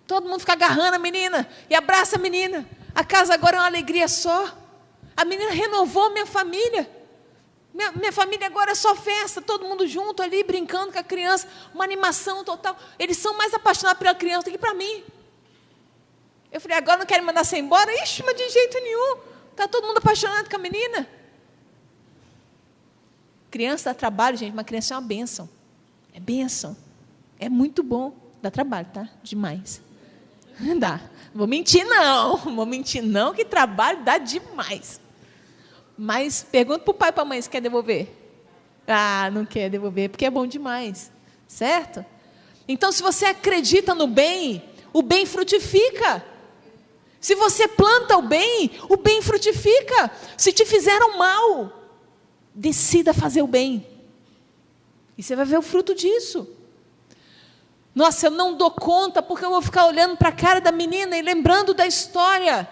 todo mundo fica agarrando a menina, e abraça a menina, a casa agora é uma alegria só, a menina renovou minha família, minha família agora é só festa, todo mundo junto ali, brincando com a criança, uma animação total, eles são mais apaixonados pela criança do que para mim. Eu falei: agora não querem mandar você embora? Ixi, mas de jeito nenhum, está todo mundo apaixonado com a menina. Criança dá trabalho, gente, uma criança é uma bênção. É bênção. É muito bom. Dá trabalho, tá? Demais. Dá. Não vou mentir, não, que trabalho dá demais. Mas pergunta para o pai e para a mãe se quer devolver. Ah, não quer devolver, porque é bom demais. Certo? Então, se você acredita no bem, o bem frutifica. Se você planta o bem frutifica. Se te fizeram mal, Decida fazer o bem. E você vai ver o fruto disso. Nossa, eu não dou conta porque eu vou ficar olhando para a cara da menina e lembrando da história.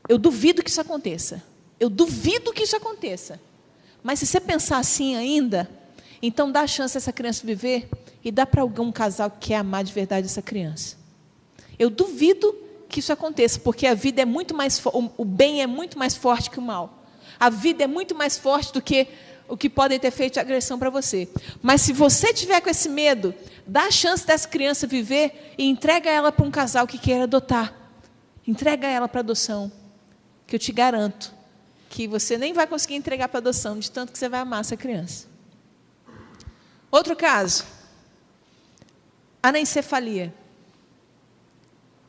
Eu duvido que isso aconteça. Eu duvido que isso aconteça. Mas se você pensar assim ainda, então dá a chance dessa criança viver e dá para algum casal que quer amar de verdade essa criança. Eu duvido que isso aconteça, porque a vida é muito mais o bem é muito mais forte que o mal. A vida é muito mais forte do que o que podem ter feito de agressão para você. Mas se você tiver com esse medo, dá a chance dessa criança viver e entrega ela para um casal que queira adotar. Entrega ela para adoção, que eu te garanto que você nem vai conseguir entregar para adoção, de tanto que você vai amar essa criança. Outro caso, anencefalia.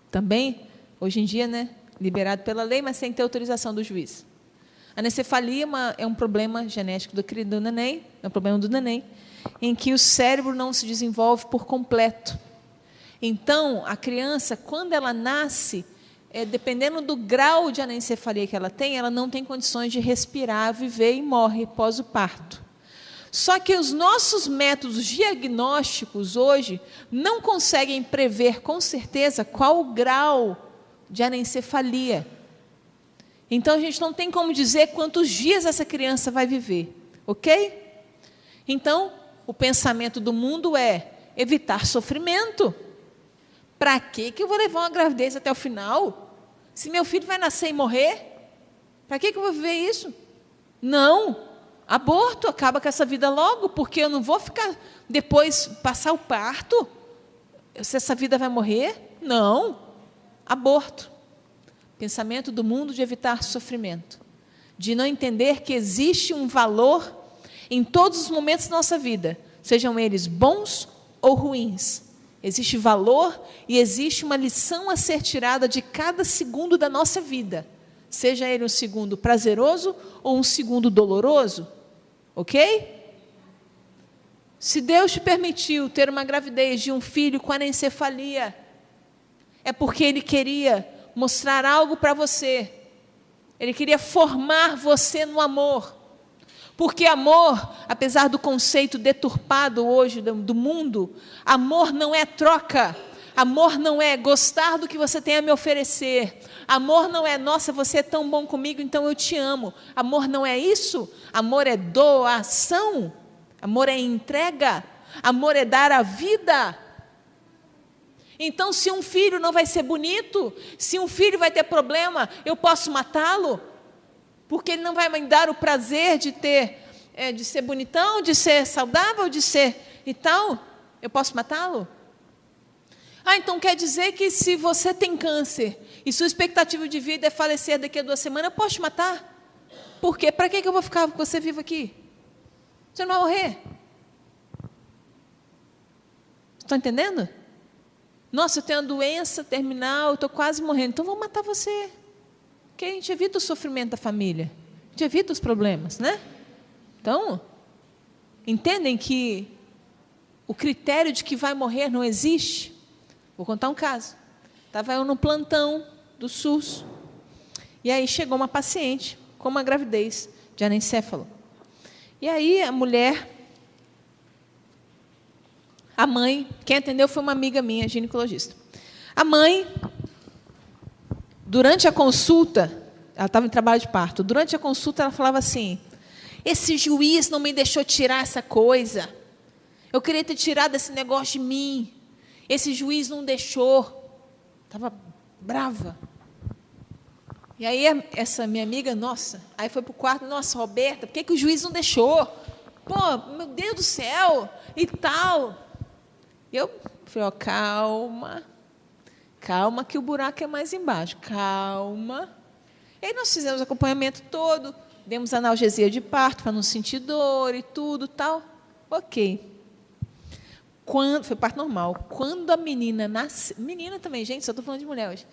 Também, hoje em dia, né, liberado pela lei, mas sem ter autorização do juiz. A anencefalia é um problema genético do neném, é um problema do neném, em que o cérebro não se desenvolve por completo. Então, a criança, quando ela nasce, dependendo do grau de anencefalia que ela tem, ela não tem condições de respirar, viver e morre após o parto. Só que os nossos métodos diagnósticos hoje não conseguem prever com certeza qual o grau de anencefalia. Então, a gente não tem como dizer quantos dias essa criança vai viver, ok? Então, o pensamento do mundo é evitar sofrimento. Para que eu vou levar uma gravidez até o final? Se meu filho vai nascer e morrer, para que eu vou viver isso? Não, aborto, acaba com essa vida logo, porque eu não vou ficar depois, passar o parto, se essa vida vai morrer? Não, aborto. Pensamento do mundo de evitar sofrimento, de não entender que existe um valor em todos os momentos da nossa vida, sejam eles bons ou ruins. Existe valor e existe uma lição a ser tirada de cada segundo da nossa vida, seja ele um segundo prazeroso ou um segundo doloroso, ok? Se Deus te permitiu ter uma gravidez de um filho com anencefalia, é porque Ele queria mostrar algo para você. Ele queria formar você no amor. Porque amor, apesar do conceito deturpado hoje do mundo, amor não é troca. Amor não é gostar do que você tem a me oferecer. Amor não é, nossa, você é tão bom comigo, então eu te amo. Amor não é isso. Amor é doação. Amor é entrega. Amor é dar a vida. Então, se um filho não vai ser bonito, se um filho vai ter problema, eu posso matá-lo? Porque ele não vai me dar o prazer de de ser bonitão, de ser saudável, de ser e tal? Eu posso matá-lo? Ah, então quer dizer que se você tem câncer e sua expectativa de vida é falecer daqui a 2 semanas, eu posso te matar? Por quê? Para que eu vou ficar com você vivo aqui? Você não vai morrer. Estão entendendo? Nossa, eu tenho uma doença terminal, eu estou quase morrendo, então vou matar você. Porque a gente evita o sofrimento da família, a gente evita os problemas, né? Então, entendem que o critério de que vai morrer não existe? Vou contar um caso. Estava eu no plantão do SUS, e aí chegou uma paciente com uma gravidez de anencefalo. E aí a mulher... A mãe, quem atendeu foi uma amiga minha, ginecologista. A mãe, durante a consulta, ela estava em trabalho de parto, durante a consulta ela falava assim, esse juiz não me deixou tirar essa coisa, eu queria ter tirado esse negócio de mim, esse juiz não deixou, estava brava. E aí essa minha amiga, nossa, aí foi para o quarto, nossa, Roberta, por que o juiz não deixou? Pô, meu Deus do céu, e tal... Eu falei, ó, calma que o buraco é mais embaixo, calma. E aí nós fizemos o acompanhamento todo, demos analgesia de parto para não sentir dor e tudo, tal. Ok. Foi parto normal. Quando a menina nasceu, menina também, gente, só estou falando de mulher hoje.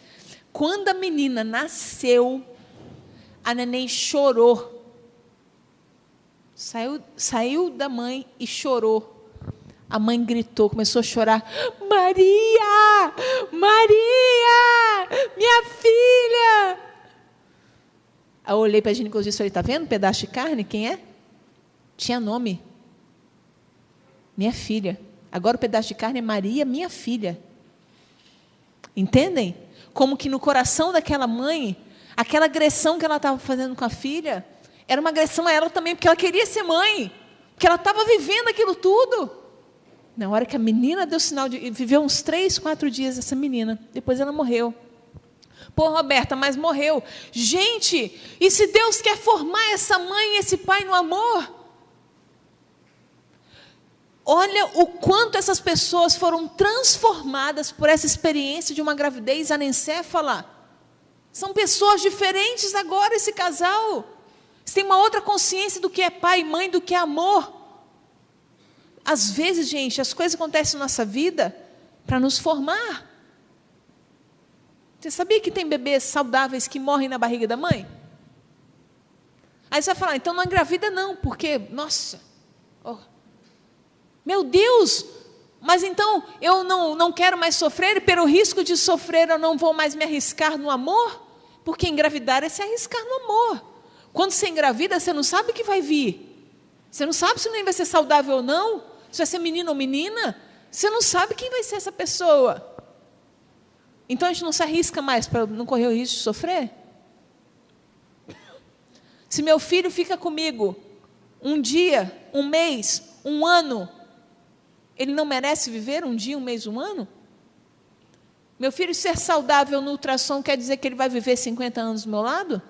Quando a menina nasceu, a neném chorou. Saiu da mãe e chorou. A mãe gritou, começou a chorar. Maria! Maria! Minha filha! Aí eu olhei para a ginecologista e falei, está vendo um pedaço de carne? Quem é? Tinha nome. Minha filha. Agora o pedaço de carne é Maria, minha filha. Entendem? Como que no coração daquela mãe, aquela agressão que ela estava fazendo com a filha, era uma agressão a ela também, porque ela queria ser mãe, porque ela estava vivendo aquilo tudo. Na hora que a menina deu sinal de... Viveu uns 3, 4 dias essa menina, depois ela morreu. Pô, Roberta, mas morreu. Gente, e se Deus quer formar essa mãe e esse pai no amor? Olha o quanto essas pessoas foram transformadas por essa experiência de uma gravidez anencéfala. São pessoas diferentes agora, esse casal. Eles têm uma outra consciência do que é pai e mãe, do que é amor. Às vezes, gente, as coisas acontecem na nossa vida para nos formar. Você sabia que tem bebês saudáveis que morrem na barriga da mãe? Aí você vai falar, então não engravida não, porque, nossa, meu Deus, mas então eu não quero mais sofrer, e pelo risco de sofrer eu não vou mais me arriscar no amor? Porque engravidar é se arriscar no amor. Quando você engravida, você não sabe o que vai vir. Você não sabe se o neném vai ser saudável ou não, se vai ser menino ou menina. Você não sabe quem vai ser essa pessoa. Então a gente não se arrisca mais para não correr o risco de sofrer? Se meu filho fica comigo um dia, um mês, um ano, ele não merece viver um dia, um mês, um ano? Meu filho ser saudável no ultrassom quer dizer que ele vai viver 50 anos do meu lado?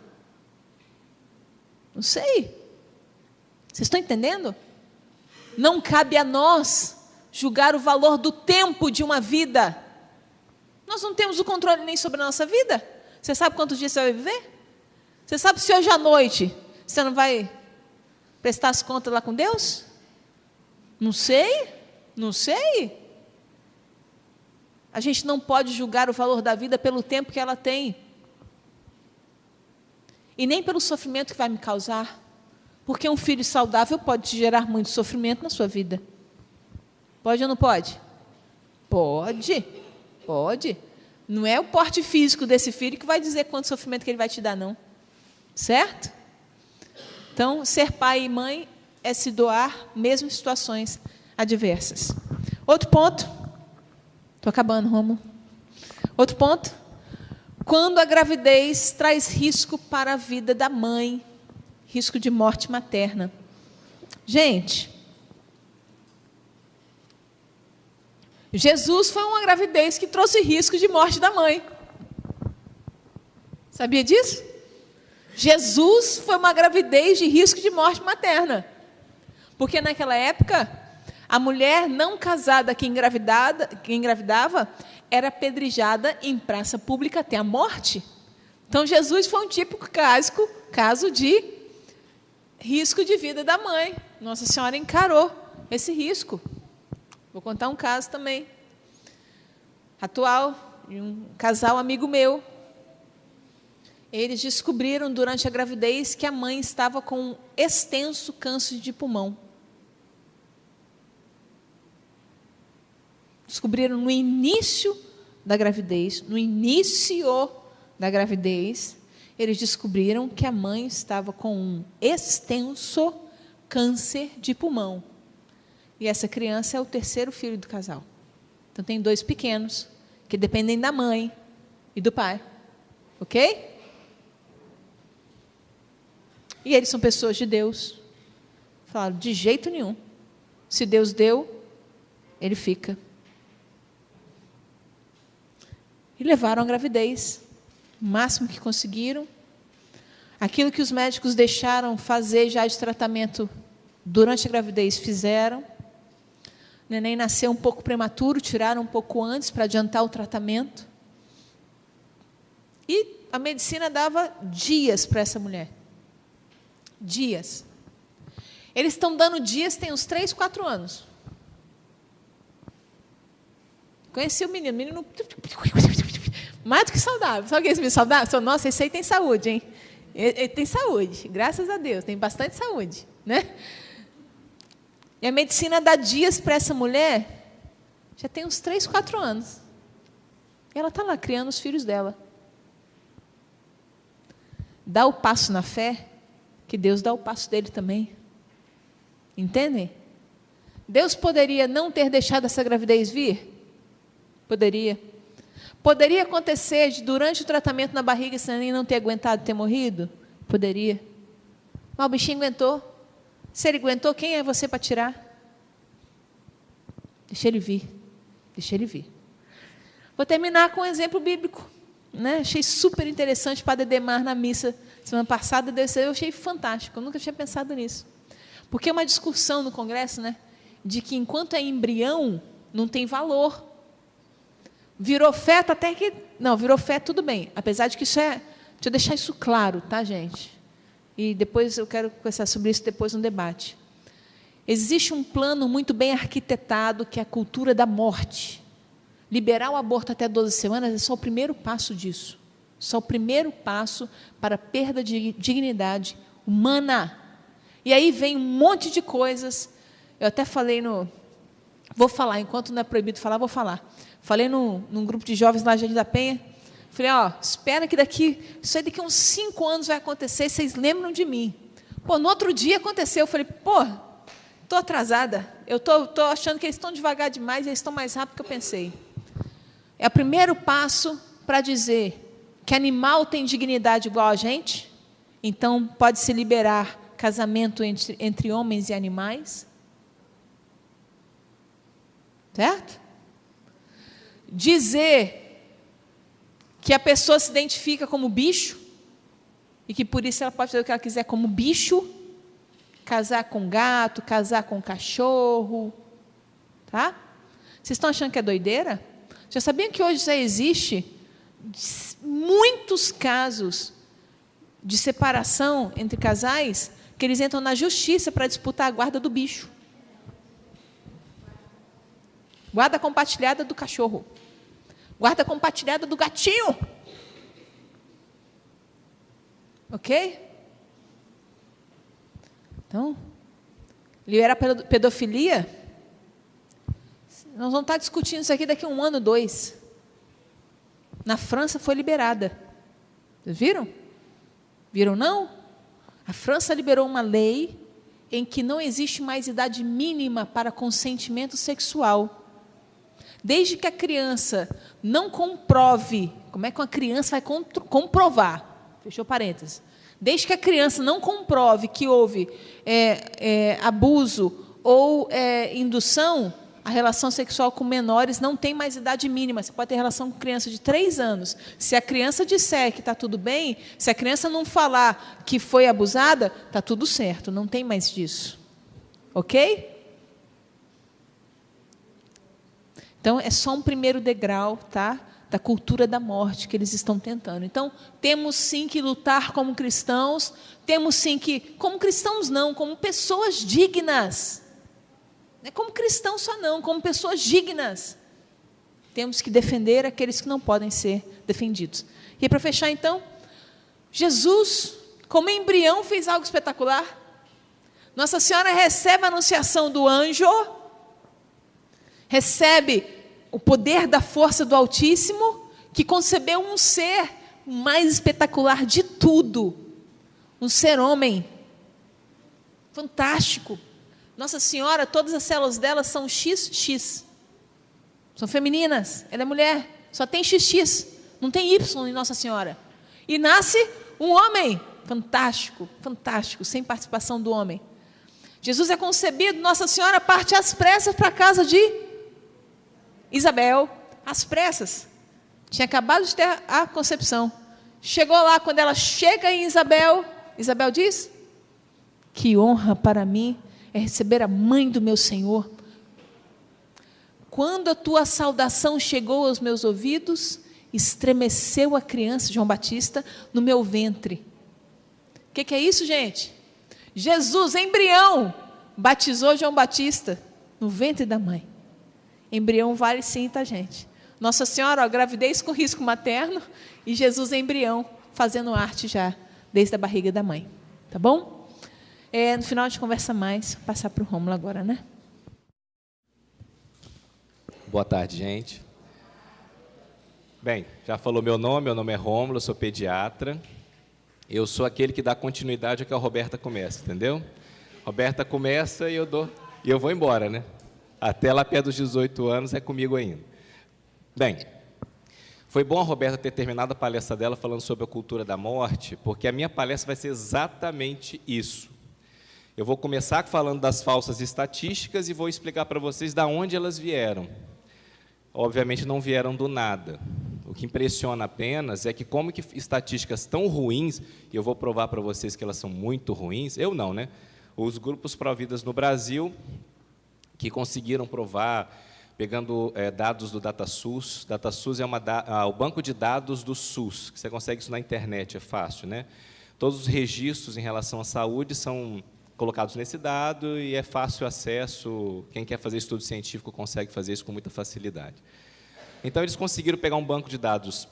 Não sei. Vocês estão entendendo? Não cabe a nós julgar o valor do tempo de uma vida. Nós não temos o controle nem sobre a nossa vida. Você sabe quantos dias você vai viver? Você sabe se hoje à noite você não vai prestar as contas lá com Deus? Não sei. Não sei. A gente não pode julgar o valor da vida pelo tempo que ela tem. E nem pelo sofrimento que vai me causar. Porque um filho saudável pode te gerar muito sofrimento na sua vida. Pode ou não pode? Pode. Pode. Não é o porte físico desse filho que vai dizer quanto sofrimento que ele vai te dar, não. Certo? Então, ser pai e mãe é se doar, mesmo em situações adversas. Outro ponto. Estou acabando, Romulo. Outro ponto. Quando a gravidez traz risco para a vida da mãe, risco de morte materna. Gente, Jesus foi uma gravidez que trouxe risco de morte da mãe. Sabia disso? Jesus foi uma gravidez de risco de morte materna. Porque naquela época, a mulher não casada que engravidava era apedrejada em praça pública até a morte. Então, Jesus foi um típico caso de risco de vida da mãe. Nossa Senhora encarou esse risco. Vou contar um caso também, atual, de um casal amigo meu. Eles descobriram durante a gravidez que a mãe estava com um extenso câncer de pulmão. Descobriram no início da gravidez, eles descobriram que a mãe estava com um extenso câncer de pulmão. E essa criança é o terceiro filho do casal. Então tem 2 pequenos, que dependem da mãe e do pai. Ok? E eles são pessoas de Deus. Falaram, de jeito nenhum. Se Deus deu, ele fica. E levaram a gravidez, o máximo que conseguiram. Aquilo que os médicos deixaram fazer já de tratamento durante a gravidez, fizeram. O neném nasceu um pouco prematuro, tiraram um pouco antes para adiantar o tratamento. E a medicina dava dias para essa mulher. Dias. Eles estão dando dias, tem uns 3, 4 anos. Conheci o menino mais do que saudável. Sabe o que é esse menino saudável? Nossa, esse aí tem saúde, hein? Ele tem saúde, graças a Deus, tem bastante saúde, né? E a medicina dá dias para essa mulher, já tem uns 3, 4 anos. E ela está lá criando os filhos dela. Dá o passo na fé, que Deus dá o passo dele também. Entendem? Deus poderia não ter deixado essa gravidez vir? Poderia. Poderia acontecer de, durante o tratamento na barriga, esse neném não ter aguentado, ter morrido? Poderia. Mas o bichinho aguentou. Se ele aguentou, quem é você para tirar? Deixa ele vir. Deixa ele vir. Vou terminar com um exemplo bíblico. Né? Achei super interessante. Padre Edemar, na missa semana passada, eu achei fantástico. Eu nunca tinha pensado nisso. Porque é uma discussão no Congresso, né? De que enquanto é embrião, não tem valor. Virou feto até que... Não, virou feto, tudo bem. Apesar de que isso é... Deixa eu deixar isso claro, tá, gente? E depois eu quero conversar sobre isso depois no debate. Existe um plano muito bem arquitetado, que é a cultura da morte. Liberar o aborto até 12 semanas é só o primeiro passo disso. Só o primeiro passo para a perda de dignidade humana. E aí vem um monte de coisas. Eu até falei no... Vou falar, enquanto não é proibido falar, vou falar. Falei num grupo de jovens lá em Jardim da Penha. Falei, espera que isso aí daqui a uns 5 anos vai acontecer, vocês lembram de mim. No outro dia aconteceu. Eu falei, estou atrasada. Eu estou achando que eles estão devagar demais, eles estão mais rápido do que eu pensei. É o primeiro passo para dizer que animal tem dignidade igual a gente, então pode-se liberar casamento entre homens e animais. Certo? Dizer que a pessoa se identifica como bicho, e que por isso ela pode fazer o que ela quiser como bicho, casar com gato, casar com cachorro, tá? Vocês estão achando que é doideira? Já sabiam que hoje já existe muitos casos de separação entre casais, que eles entram na justiça para disputar a guarda do bicho. Guarda compartilhada do cachorro. Guarda compartilhada do gatinho. Ok? Então, liberar pedofilia, nós vamos estar discutindo isso aqui daqui a 1 ano, 2. Na França foi liberada. Vocês viram? Viram não? A França liberou uma lei em que não existe mais idade mínima para consentimento sexual. Desde que a criança não comprove, como é que uma criança vai comprovar? Fechou parênteses. Desde que a criança não comprove que houve abuso ou indução, a relação sexual com menores não tem mais idade mínima. Você pode ter relação com criança de 3 anos. Se a criança disser que está tudo bem, se a criança não falar que foi abusada, está tudo certo, não tem mais disso. Ok? Então, é só um primeiro degrau, tá, da cultura da morte que eles estão tentando. Então, temos sim que lutar como cristãos, temos sim que, como cristãos não, como pessoas dignas. Não é como cristãos só não, como pessoas dignas. Temos que defender aqueles que não podem ser defendidos. E para fechar então, Jesus, como embrião, fez algo espetacular. Nossa Senhora recebe a anunciação do anjo, recebe o poder da força do Altíssimo, que concebeu um ser mais espetacular de tudo, um ser homem, fantástico. Nossa Senhora, todas as células dela são XX, são femininas, ela é mulher, só tem XX, não tem Y em Nossa Senhora. E nasce um homem, fantástico, fantástico, sem participação do homem. Jesus é concebido, Nossa Senhora parte às pressas para a casa de Isabel, às pressas. Tinha acabado de ter a concepção. Chegou lá, quando ela chega em Isabel, Isabel diz: que honra para mim é receber a mãe do meu Senhor. Quando a tua saudação chegou aos meus ouvidos, estremeceu a criança, João Batista, no meu ventre. O que é isso, gente? Jesus, embrião, batizou João Batista no ventre da mãe. Embrião vale sim, tá, gente? Nossa Senhora, gravidez com risco materno, e Jesus embrião, fazendo arte já, desde a barriga da mãe. Tá bom? No final a gente conversa mais, vou passar para o Rômulo agora, né? Boa tarde, gente. Bem, já falou meu nome é Rômulo, eu sou pediatra. Eu sou aquele que dá continuidade ao que a Roberta começa, entendeu? Roberta começa e eu vou embora, né? Até lá perto dos 18 anos é comigo ainda. Bem, foi bom a Roberta ter terminado a palestra dela falando sobre a cultura da morte, porque a minha palestra vai ser exatamente isso. Eu vou começar falando das falsas estatísticas e vou explicar para vocês de onde elas vieram. Obviamente não vieram do nada. O que impressiona apenas é que como que estatísticas tão ruins, e eu vou provar para vocês que elas são muito ruins, eu não, né? Os grupos pró-vidas no Brasil, que conseguiram provar, pegando dados do DataSUS. DataSUS é o banco de dados do SUS, que você consegue isso na internet, é fácil, né? Todos os registros em relação à saúde são colocados nesse dado e é fácil acesso, quem quer fazer estudo científico consegue fazer isso com muita facilidade. Então, eles conseguiram pegar um banco de dados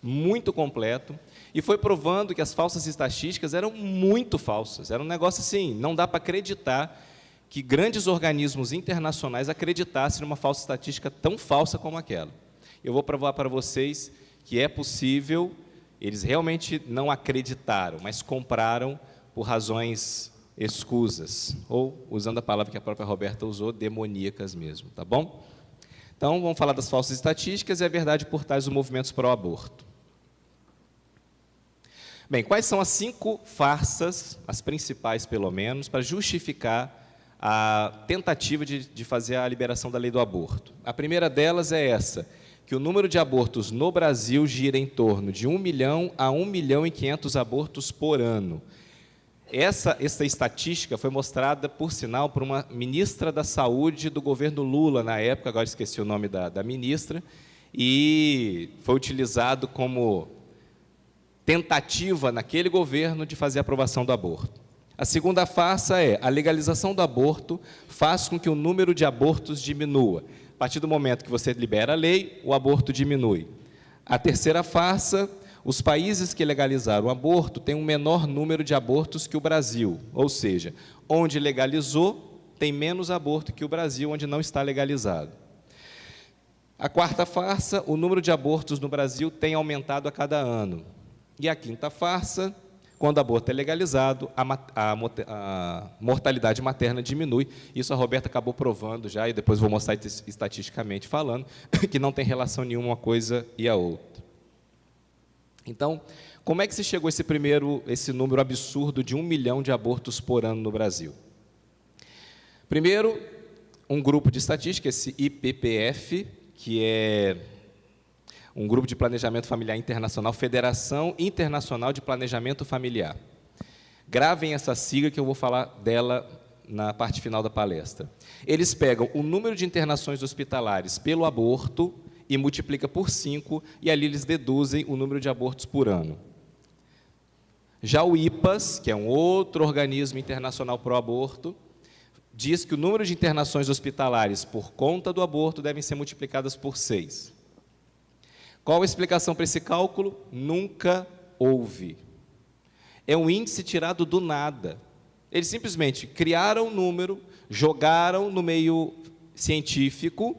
muito completo e foi provando que as falsas estatísticas eram muito falsas. Era um negócio assim, não dá para acreditar que grandes organismos internacionais acreditassem numa falsa estatística tão falsa como aquela. Eu vou provar para vocês que é possível, eles realmente não acreditaram, mas compraram por razões escusas, ou, usando a palavra que a própria Roberta usou, demoníacas mesmo, tá bom? Então, vamos falar das falsas estatísticas e a verdade por trás dos movimentos pró-aborto. Bem, quais são as 5 farsas, as principais pelo menos, para justificar a tentativa de fazer a liberação da lei do aborto? A primeira delas é essa, que o número de abortos no Brasil gira em torno de 1 milhão a 1 milhão e 500 abortos por ano. Essa estatística foi mostrada, por sinal, por uma ministra da Saúde do governo Lula, na época, agora esqueci o nome da ministra, e foi utilizado como tentativa naquele governo de fazer a aprovação do aborto. A segunda farsa é a legalização do aborto faz com que o número de abortos diminua. A partir do momento que você libera a lei, o aborto diminui. A terceira farsa, os países que legalizaram o aborto têm um menor número de abortos que o Brasil, ou seja, onde legalizou, tem menos aborto que o Brasil, onde não está legalizado. A quarta farsa, o número de abortos no Brasil tem aumentado a cada ano. E a quinta farsa, quando o aborto é legalizado, a mortalidade materna diminui. Isso a Roberta acabou provando já, e depois vou mostrar estatisticamente falando, que não tem relação nenhuma uma coisa e a outra. Então, como é que se chegou a esse número absurdo de 1 milhão de abortos por ano no Brasil? Primeiro, um grupo de estatística, esse IPPF, que é um grupo de planejamento familiar internacional, Federação Internacional de Planejamento Familiar. Gravem essa sigla que eu vou falar dela na parte final da palestra. Eles pegam o número de internações hospitalares pelo aborto e multiplica por 5, e ali eles deduzem o número de abortos por ano. Já o IPAS, que é um outro organismo internacional pró-aborto, diz que o número de internações hospitalares por conta do aborto devem ser multiplicadas por 6. Qual a explicação para esse cálculo? Nunca houve. É um índice tirado do nada. Eles simplesmente criaram um número, jogaram no meio científico,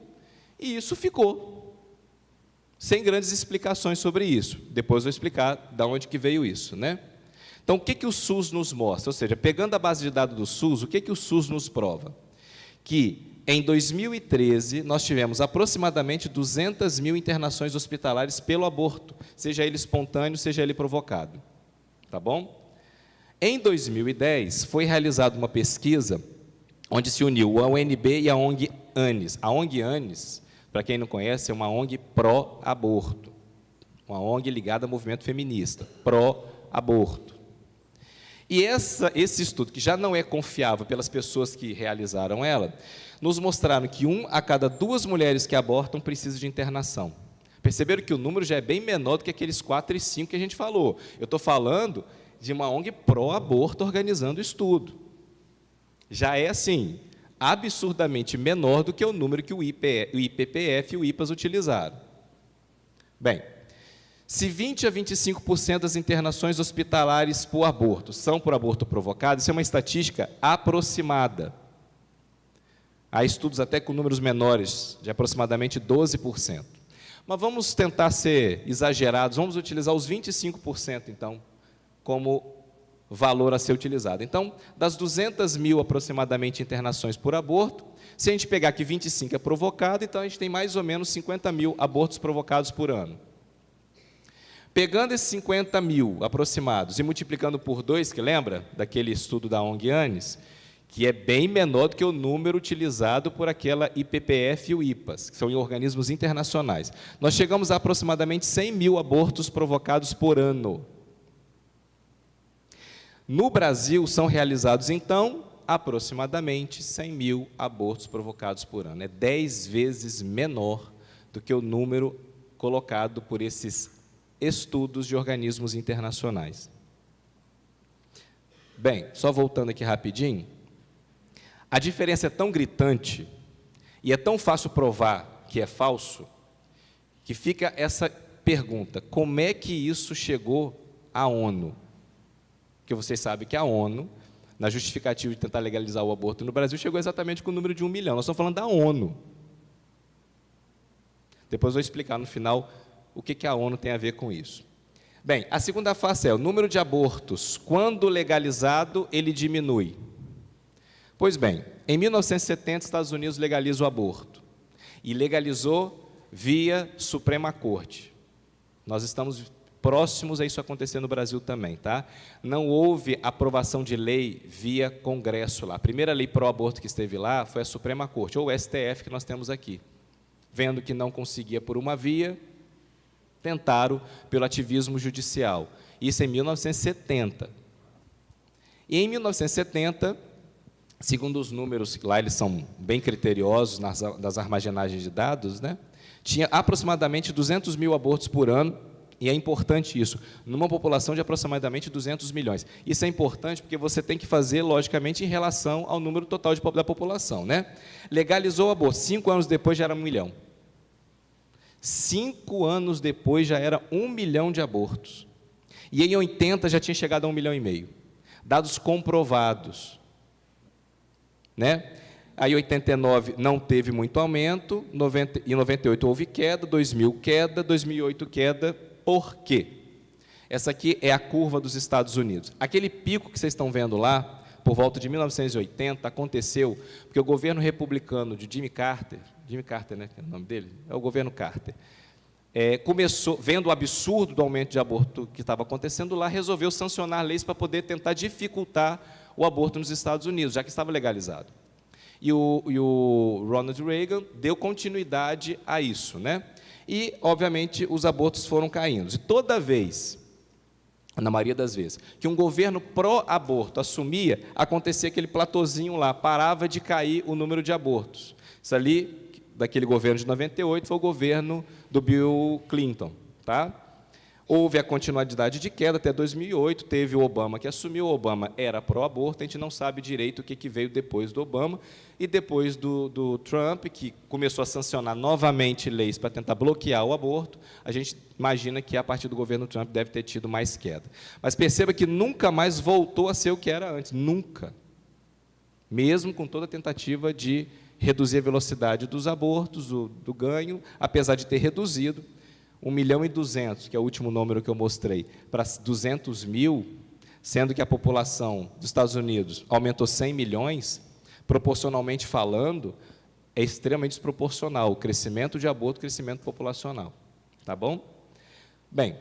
e isso ficou. Sem grandes explicações sobre isso. Depois vou explicar de onde que veio isso, né? Então, o que o SUS nos mostra? Ou seja, pegando a base de dados do SUS, o que o SUS nos prova? Que, em 2013, nós tivemos aproximadamente 200 mil internações hospitalares pelo aborto, seja ele espontâneo, seja ele provocado. Tá bom? Em 2010, foi realizada uma pesquisa onde se uniu a UNB e a ONG ANIS. A ONG ANIS, para quem não conhece, é uma ONG pró-aborto, uma ONG ligada ao movimento feminista, pró-aborto. E esse estudo, que já não é confiável pelas pessoas que realizaram ela, nos mostraram que 1 a cada 2 mulheres que abortam precisa de internação. Perceberam que o número já é bem menor do que aqueles 4 e 5 que a gente falou. Eu estou falando de uma ONG pró-aborto organizando o estudo. Já é assim, absurdamente menor do que o número que o IPPF e o IPAS utilizaram. Bem, se 20 a 25% das internações hospitalares por aborto são por aborto provocado, isso é uma estatística aproximada. Há estudos até com números menores, de aproximadamente 12%. Mas vamos tentar ser exagerados, vamos utilizar os 25%, então, como valor a ser utilizado. Então, das 200 mil aproximadamente internações por aborto, se a gente pegar que 25 é provocado, então a gente tem mais ou menos 50 mil abortos provocados por ano. Pegando esses 50 mil aproximados e multiplicando por 2, que lembra daquele estudo da ONG ANES, que é bem menor do que o número utilizado por aquela IPPF e o IPAS, que são organismos internacionais. Nós chegamos a aproximadamente 100 mil abortos provocados por ano. No Brasil, são realizados, então, aproximadamente 100 mil abortos provocados por ano. É 10 vezes menor do que o número colocado por esses estudos de organismos internacionais. Bem, só voltando aqui rapidinho, a diferença é tão gritante e é tão fácil provar que é falso, que fica essa pergunta: como é que isso chegou à ONU? Porque vocês sabem que a ONU, na justificativa de tentar legalizar o aborto no Brasil, chegou exatamente com o número de 1 milhão. Nós estamos falando da ONU. Depois eu vou explicar no final o que a ONU tem a ver com isso. Bem, a segunda face é o número de abortos. Quando legalizado, ele diminui. Pois bem, em 1970, Estados Unidos legaliza o aborto. E legalizou via Suprema Corte. Nós estamos próximos a isso acontecer no Brasil também, tá? Não houve aprovação de lei via Congresso lá. A primeira lei pró-aborto que esteve lá foi a Suprema Corte, ou o STF que nós temos aqui. Vendo que não conseguia por uma via, tentaram pelo ativismo judicial. Isso em 1970. E em 1970, segundo os números, lá eles são bem criteriosos das armazenagens de dados, né? Tinha aproximadamente 200 mil abortos por ano. E é importante isso, numa população de aproximadamente 200 milhões. Isso é importante porque você tem que fazer, logicamente, em relação ao número total da população, né? Legalizou o aborto, 5 anos depois já era 1 milhão. 5 anos depois já era 1 milhão de abortos. E em 80 já tinha chegado a 1,5 milhão. Dados comprovados, né? Aí, em 89, não teve muito aumento, em 98 houve queda, 2000 queda, 2008 queda. Por quê? Essa aqui é a curva dos Estados Unidos. Aquele pico que vocês estão vendo lá, por volta de 1980, aconteceu porque o governo republicano de Jimmy Carter, né, que é o nome dele? É o governo Carter, começou, vendo o absurdo do aumento de aborto que estava acontecendo lá, resolveu sancionar leis para poder tentar dificultar o aborto nos Estados Unidos, já que estava legalizado. E o Ronald Reagan deu continuidade a isso, né? E, obviamente, os abortos foram caindo. E toda vez, na maioria das vezes, que um governo pró-aborto assumia, acontecia aquele platôzinho lá, parava de cair o número de abortos. Isso ali, daquele governo de 98, foi o governo do Bill Clinton, tá? Houve a continuidade de queda até 2008, teve o Obama que assumiu, o Obama era pró-aborto, a gente não sabe direito o que veio depois do Obama, e depois do Trump, que começou a sancionar novamente leis para tentar bloquear o aborto, a gente imagina que a partir do governo Trump deve ter tido mais queda. Mas perceba que nunca mais voltou a ser o que era antes, nunca. Mesmo com toda a tentativa de reduzir a velocidade dos abortos, do ganho, apesar de ter reduzido, 1,2 milhão, que é o último número que eu mostrei, para 200 mil, sendo que a população dos Estados Unidos aumentou 100 milhões, proporcionalmente falando, é extremamente desproporcional o crescimento de aborto, o crescimento populacional. Tá bom? Bem,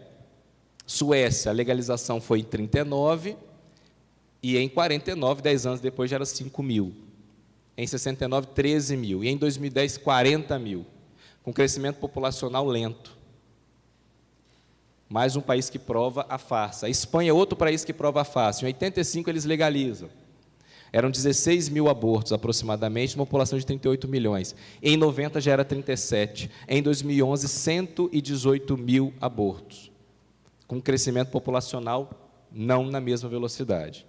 Suécia, a legalização foi em 39, e em 49, 10 anos depois, já era 5 mil. Em 69, 13 mil. E em 2010, 40 mil. Com crescimento populacional lento. Mais um país que prova a farsa. A Espanha é outro país que prova a farsa. Em 85, eles legalizam. Eram 16 mil abortos, aproximadamente, uma população de 38 milhões. Em 90, já era 37. Em 2011, 118 mil abortos. Com crescimento populacional não na mesma velocidade.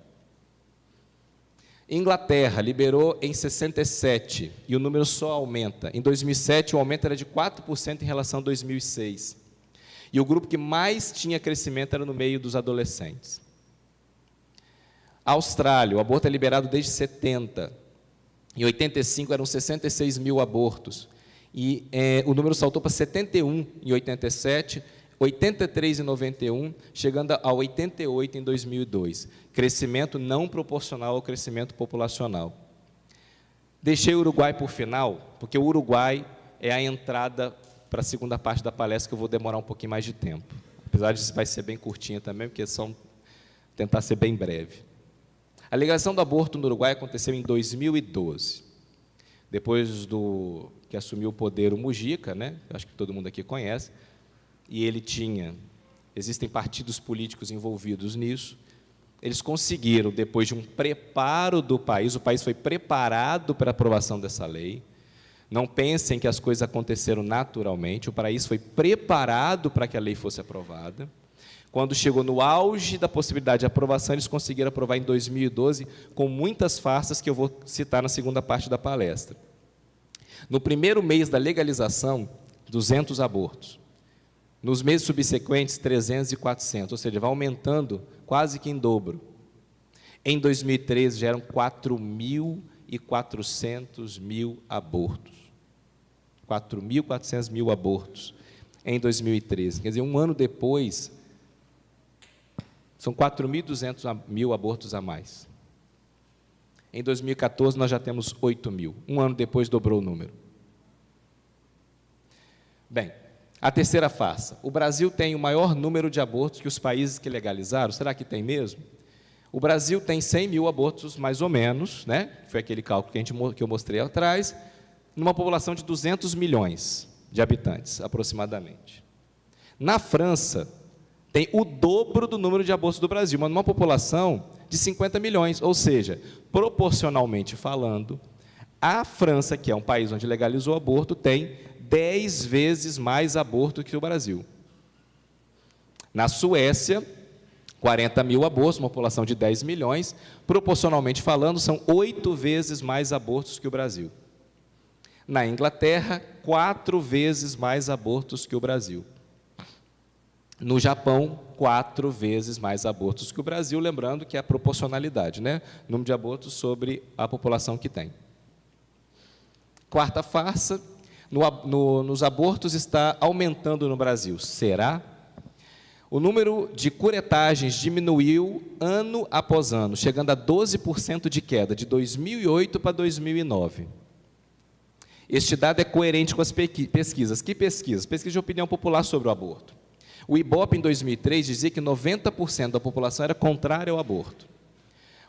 Inglaterra liberou em 67, e o número só aumenta. Em 2007, o aumento era de 4% em relação a 2006. E o grupo que mais tinha crescimento era no meio dos adolescentes. A Austrália, o aborto é liberado desde 70. Em 85 eram 66 mil abortos. E o número saltou para 71 em 87, 83 em 91, chegando a 88 em 2002. Crescimento não proporcional ao crescimento populacional. Deixei o Uruguai por final, porque o Uruguai é a entrada para a segunda parte da palestra, que eu vou demorar um pouquinho mais de tempo. Apesar disso, vai ser bem curtinha também, porque são tentar ser bem breve. A legalização do aborto no Uruguai aconteceu em 2012. Depois que assumiu o poder o Mujica, né? Acho que todo mundo aqui conhece, e existem partidos políticos envolvidos nisso, eles conseguiram, depois de um preparo do país, o país foi preparado para a aprovação dessa lei. Não pensem que as coisas aconteceram naturalmente, o país foi preparado para que a lei fosse aprovada. Quando chegou no auge da possibilidade de aprovação, eles conseguiram aprovar em 2012, com muitas farsas que eu vou citar na segunda parte da palestra. No primeiro mês da legalização, 200 abortos. Nos meses subsequentes, 300 e 400, ou seja, vai aumentando quase que em dobro. Em 2013, já eram 4.400.000 abortos. 4.400.000 abortos em 2013. Quer dizer, um ano depois, são 4.200.000 abortos a mais. Em 2014, nós já temos 8.000. Um ano depois, dobrou o número. Bem, a terceira farsa. O Brasil tem o maior número de abortos que os países que legalizaram. Será que tem mesmo? O Brasil tem 100.000 abortos, mais ou menos, né? Foi aquele cálculo que eu mostrei atrás, numa população de 200 milhões de habitantes, aproximadamente. Na França, tem o dobro do número de abortos do Brasil, mas numa população de 50 milhões, ou seja, proporcionalmente falando, a França, que é um país onde legalizou o aborto, tem 10 vezes mais aborto que o Brasil. Na Suécia, 40.000 abortos, uma população de 10 milhões, proporcionalmente falando, são 8 vezes mais abortos que o Brasil. Na Inglaterra, 4 vezes mais abortos que o Brasil. No Japão, 4 vezes mais abortos que o Brasil, lembrando que é a proporcionalidade, né? Número de abortos sobre a população que tem. Quarta farsa, nos abortos está aumentando no Brasil. Será? O número de curetagens diminuiu ano após ano, chegando a 12% de queda, de 2008 para 2009. Este dado é coerente com as pesquisas. Que pesquisas? Pesquisa de opinião popular sobre o aborto. O IBOP, em 2003, dizia que 90% da população era contrária ao aborto.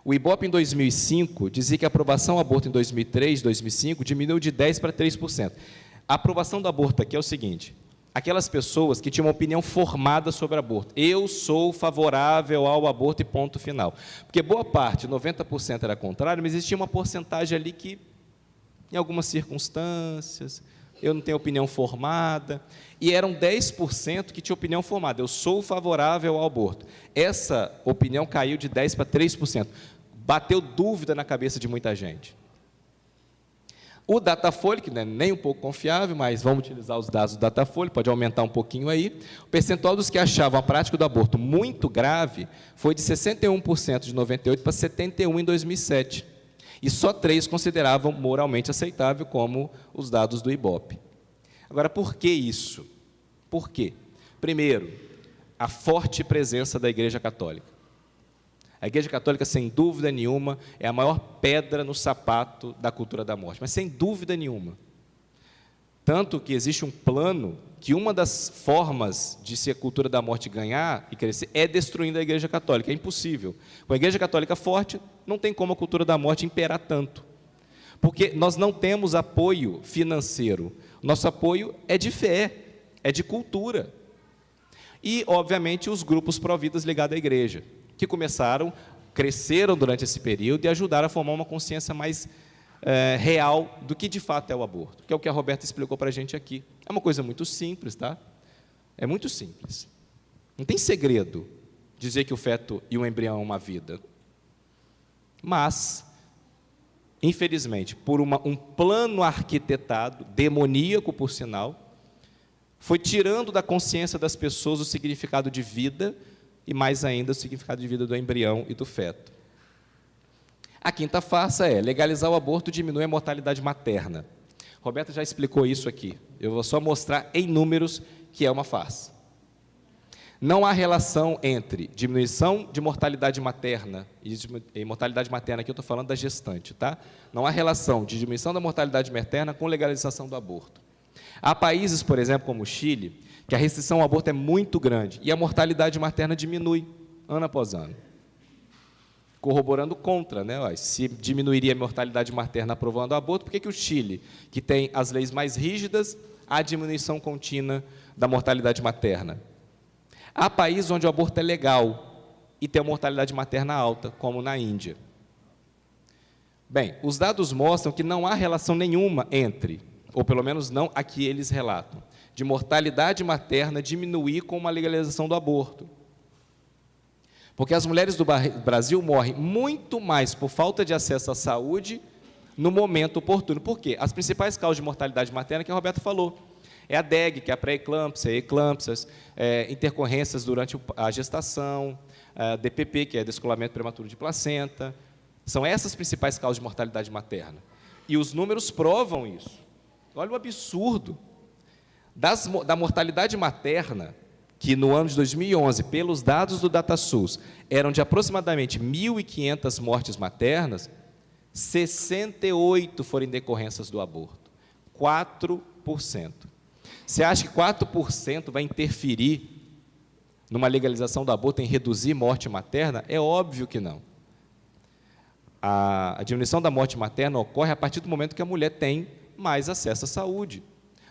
O IBOP, em 2005, dizia que a aprovação ao aborto em 2003, 2005, diminuiu de 10% para 3%. A aprovação do aborto aqui é o seguinte: aquelas pessoas que tinham uma opinião formada sobre aborto. Eu sou favorável ao aborto e ponto final. Porque boa parte, 90% era contrário, mas existia uma porcentagem ali que, em algumas circunstâncias, eu não tenho opinião formada, e eram 10% que tinham opinião formada. Eu sou favorável ao aborto. Essa opinião caiu de 10% para 3%. Bateu dúvida na cabeça de muita gente. O Datafolha, que não é nem um pouco confiável, mas vamos utilizar os dados do Datafolha, pode aumentar um pouquinho aí. O percentual dos que achavam a prática do aborto muito grave foi de 61% de 98 para 71% em 2007. E só 3 consideravam moralmente aceitável, como os dados do IBOP. Agora, por que isso? Por quê? Primeiro, a forte presença da Igreja Católica. A Igreja Católica, sem dúvida nenhuma, é a maior pedra no sapato da cultura da morte, mas sem dúvida nenhuma. Tanto que existe um plano que uma das formas de se a cultura da morte ganhar e crescer é destruindo a Igreja Católica. É impossível. Com a Igreja Católica forte, não tem como a cultura da morte imperar tanto. Porque nós não temos apoio financeiro. Nosso apoio é de fé, é de cultura. E, obviamente, os grupos pró-vidas ligados à Igreja, que cresceram durante esse período e ajudaram a formar uma consciência mais real do que de fato é o aborto, que é o que a Roberta explicou para a gente aqui. É uma coisa muito simples, tá? É muito simples. Não tem segredo dizer que o feto e o embrião é uma vida. Mas, infelizmente, por um plano arquitetado, demoníaco por sinal, foi tirando da consciência das pessoas o significado de vida e, mais ainda, o significado de vida do embrião e do feto. A quinta farsa é: legalizar o aborto diminui a mortalidade materna. Roberta já explicou isso aqui. Eu vou só mostrar em números que é uma farsa. Não há relação entre diminuição de mortalidade materna, e mortalidade materna aqui eu estou falando da gestante, tá? Não há relação de diminuição da mortalidade materna com legalização do aborto. Há países, por exemplo, como o Chile, que a restrição ao aborto é muito grande e a mortalidade materna diminui ano após ano. Corroborando contra, né? Se diminuiria a mortalidade materna aprovando o aborto, por que o Chile, que tem as leis mais rígidas, há diminuição contínua da mortalidade materna? Há países onde o aborto é legal e tem a mortalidade materna alta, como na Índia. Bem, os dados mostram que não há relação nenhuma entre, ou pelo menos não a que eles relatam, de mortalidade materna diminuir com uma legalização do aborto. Porque as mulheres do Brasil morrem muito mais por falta de acesso à saúde no momento oportuno. Por quê? As principais causas de mortalidade materna que a Roberta falou. É a DEG, que é a pré-eclâmpsia, eclâmpsias, intercorrências durante a gestação, a DPP, que é descolamento prematuro de placenta. São essas principais causas de mortalidade materna. E os números provam isso. Olha o absurdo. Da mortalidade materna, que no ano de 2011, pelos dados do DataSUS, eram de aproximadamente 1.500 mortes maternas, 68 foram em decorrências do aborto. 4%. Você acha que 4% vai interferir numa legalização do aborto em reduzir morte materna? É óbvio que não. A diminuição da morte materna ocorre a partir do momento que a mulher tem mais acesso à saúde,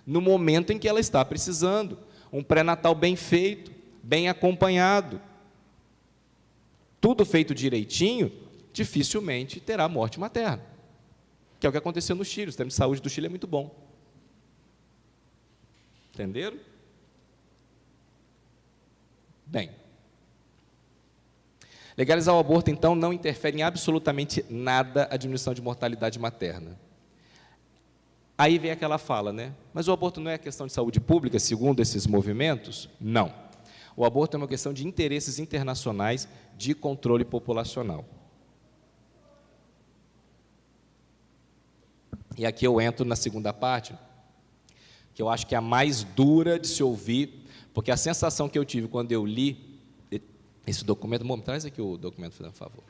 no momento em que ela está precisando. Um pré-natal bem feito, bem acompanhado. Tudo feito direitinho, dificilmente terá morte materna, que é o que aconteceu no Chile. O sistema de saúde do Chile é muito bom. Entenderam? Bem, legalizar o aborto, então, não interfere em absolutamente nada a diminuição de mortalidade materna. Aí vem aquela fala, né? Mas o aborto não é questão de saúde pública, segundo esses movimentos? Não. O aborto é uma questão de interesses internacionais de controle populacional. E aqui eu entro na segunda parte, que eu acho que é a mais dura de se ouvir, porque a sensação que eu tive quando eu li esse documento... Mô, traz aqui o documento, por favor.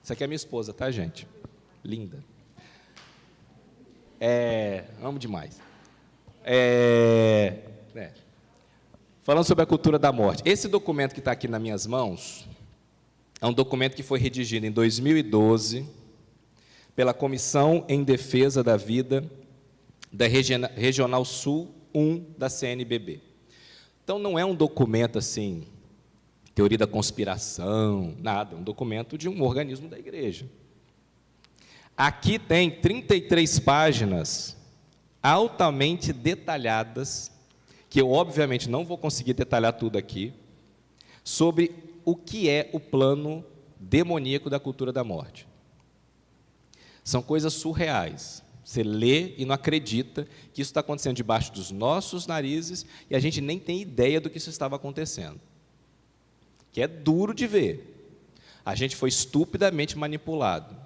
Isso aqui é minha esposa, tá, gente? Linda. Amo demais. Falando sobre a cultura da morte. Esse documento que está aqui nas minhas mãos é um documento que foi redigido em 2012 pela Comissão em Defesa da Vida da Regional Sul 1 da CNBB. Então, não é um documento assim, teoria da conspiração, nada. É um documento de um organismo da igreja. Aqui tem 33 páginas altamente detalhadas, que eu, obviamente, não vou conseguir detalhar tudo aqui, sobre o que é o plano demoníaco da cultura da morte. São coisas surreais. Você lê e não acredita que isso está acontecendo debaixo dos nossos narizes e a gente nem tem ideia do que isso estava acontecendo. Que é duro de ver. A gente foi estupidamente manipulado.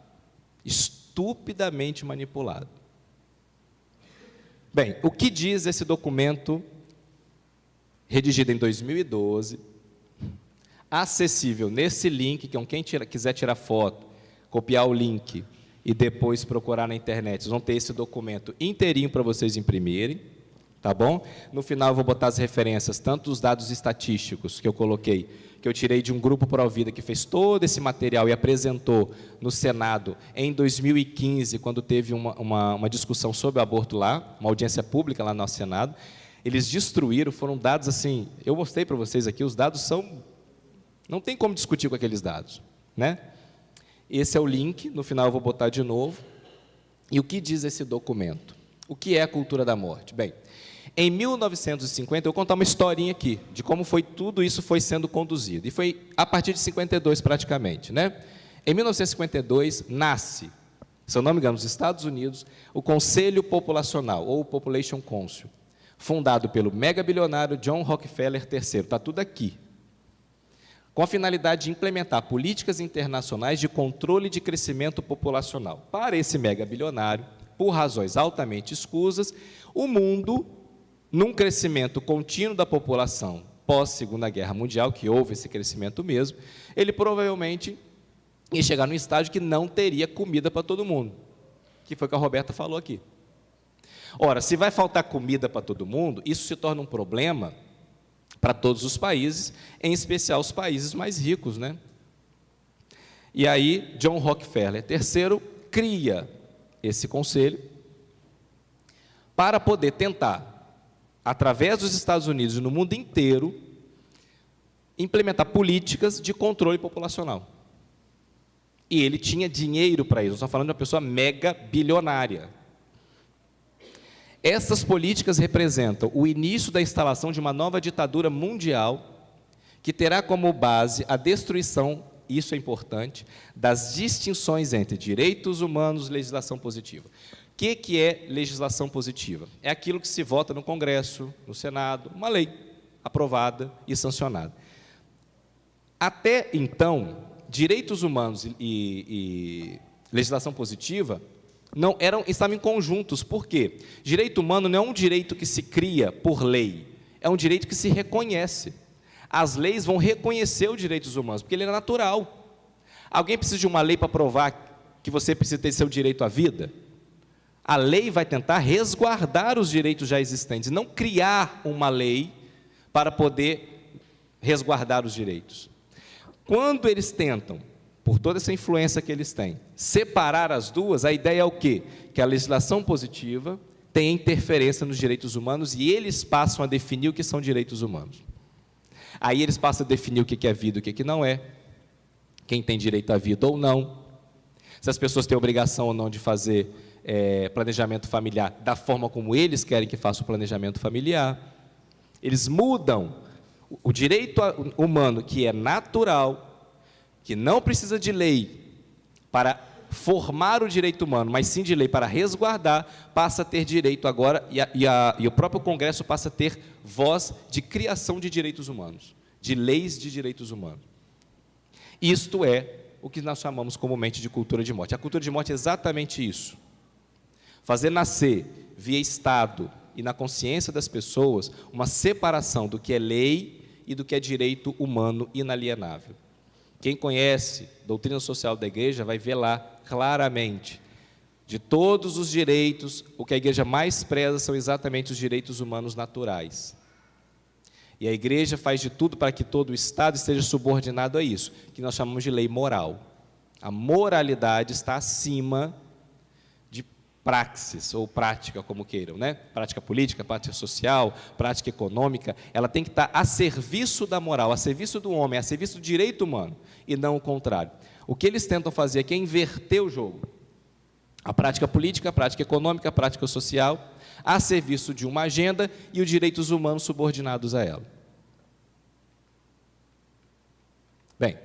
Estupidamente manipulado. Bem, o que diz esse documento, redigido em 2012, acessível nesse link, que quem quiser tirar foto, copiar o link e depois procurar na internet, vocês vão ter esse documento inteirinho para vocês imprimirem, tá bom? No final eu vou botar as referências, tanto os dados estatísticos que eu coloquei, que eu tirei de um grupo Provida que fez todo esse material e apresentou no Senado em 2015, quando teve uma discussão sobre o aborto lá, uma audiência pública lá no nosso Senado. Eles destruíram, foram dados assim, eu mostrei para vocês aqui, os dados são, não tem como discutir com aqueles dados, né? Esse é o link, no final eu vou botar de novo. E o que diz esse documento? O que é a cultura da morte? Bem, em 1950, eu vou contar uma historinha aqui, de como tudo isso foi sendo conduzido. E foi a partir de 52, praticamente, né? Em 1952, nasce, se eu não me engano, nos Estados Unidos, o Conselho Populacional, ou Population Council, fundado pelo megabilionário John Rockefeller III. Está tudo aqui. Com a finalidade de implementar políticas internacionais de controle de crescimento populacional. Para esse megabilionário, por razões altamente escusas, o mundo, num crescimento contínuo da população pós-Segunda Guerra Mundial, que houve esse crescimento mesmo, ele provavelmente ia chegar num estágio que não teria comida para todo mundo, que foi o que a Roberta falou aqui. Ora, se vai faltar comida para todo mundo, isso se torna um problema para todos os países, em especial os países mais ricos, né? E aí, John Rockefeller III cria esse conselho para poder tentar, através dos Estados Unidos e no mundo inteiro, implementar políticas de controle populacional. E ele tinha dinheiro para isso. Nós estamos falando de uma pessoa mega bilionária. Essas políticas representam o início da instalação de uma nova ditadura mundial que terá como base a destruição, isso é importante, das distinções entre direitos humanos e legislação positiva. O que é legislação positiva? É aquilo que se vota no Congresso, no Senado, uma lei aprovada e sancionada. Até então, direitos humanos e legislação positiva estavam em conjuntos. Por quê? Direito humano não é um direito que se cria por lei, é um direito que se reconhece. As leis vão reconhecer os direitos humanos, porque ele é natural. Alguém precisa de uma lei para provar que você precisa ter seu direito à vida? A lei vai tentar resguardar os direitos já existentes, não criar uma lei para poder resguardar os direitos. Quando eles tentam, por toda essa influência que eles têm, separar as duas, a ideia é o quê? Que a legislação positiva tem interferência nos direitos humanos e eles passam a definir o que são direitos humanos. Aí eles passam a definir o que é vida e o que não é, quem tem direito à vida ou não, se as pessoas têm obrigação ou não de fazer planejamento familiar da forma como eles querem que faça o planejamento familiar. Eles mudam o direito humano, que é natural, que não precisa de lei para formar o direito humano, mas sim de lei para resguardar, passa a ter direito agora, e o próprio Congresso passa a ter voz de criação de direitos humanos, de leis de direitos humanos. Isto é o que nós chamamos comumente de cultura de morte. A cultura de morte é exatamente isso. Fazer nascer, via Estado e na consciência das pessoas, uma separação do que é lei e do que é direito humano inalienável. Quem conhece a doutrina social da igreja vai ver lá claramente, de todos os direitos, o que a igreja mais preza são exatamente os direitos humanos naturais. E a igreja faz de tudo para que todo o Estado esteja subordinado a isso, que nós chamamos de lei moral. A moralidade está acima de praxis, ou prática, como queiram, né? Prática política, prática social, prática econômica, ela tem que estar a serviço da moral, a serviço do homem, a serviço do direito humano, e não o contrário. O que eles tentam fazer aqui é inverter o jogo. A prática política, a prática econômica, a prática social, a serviço de uma agenda e os direitos humanos subordinados a ela. Bem,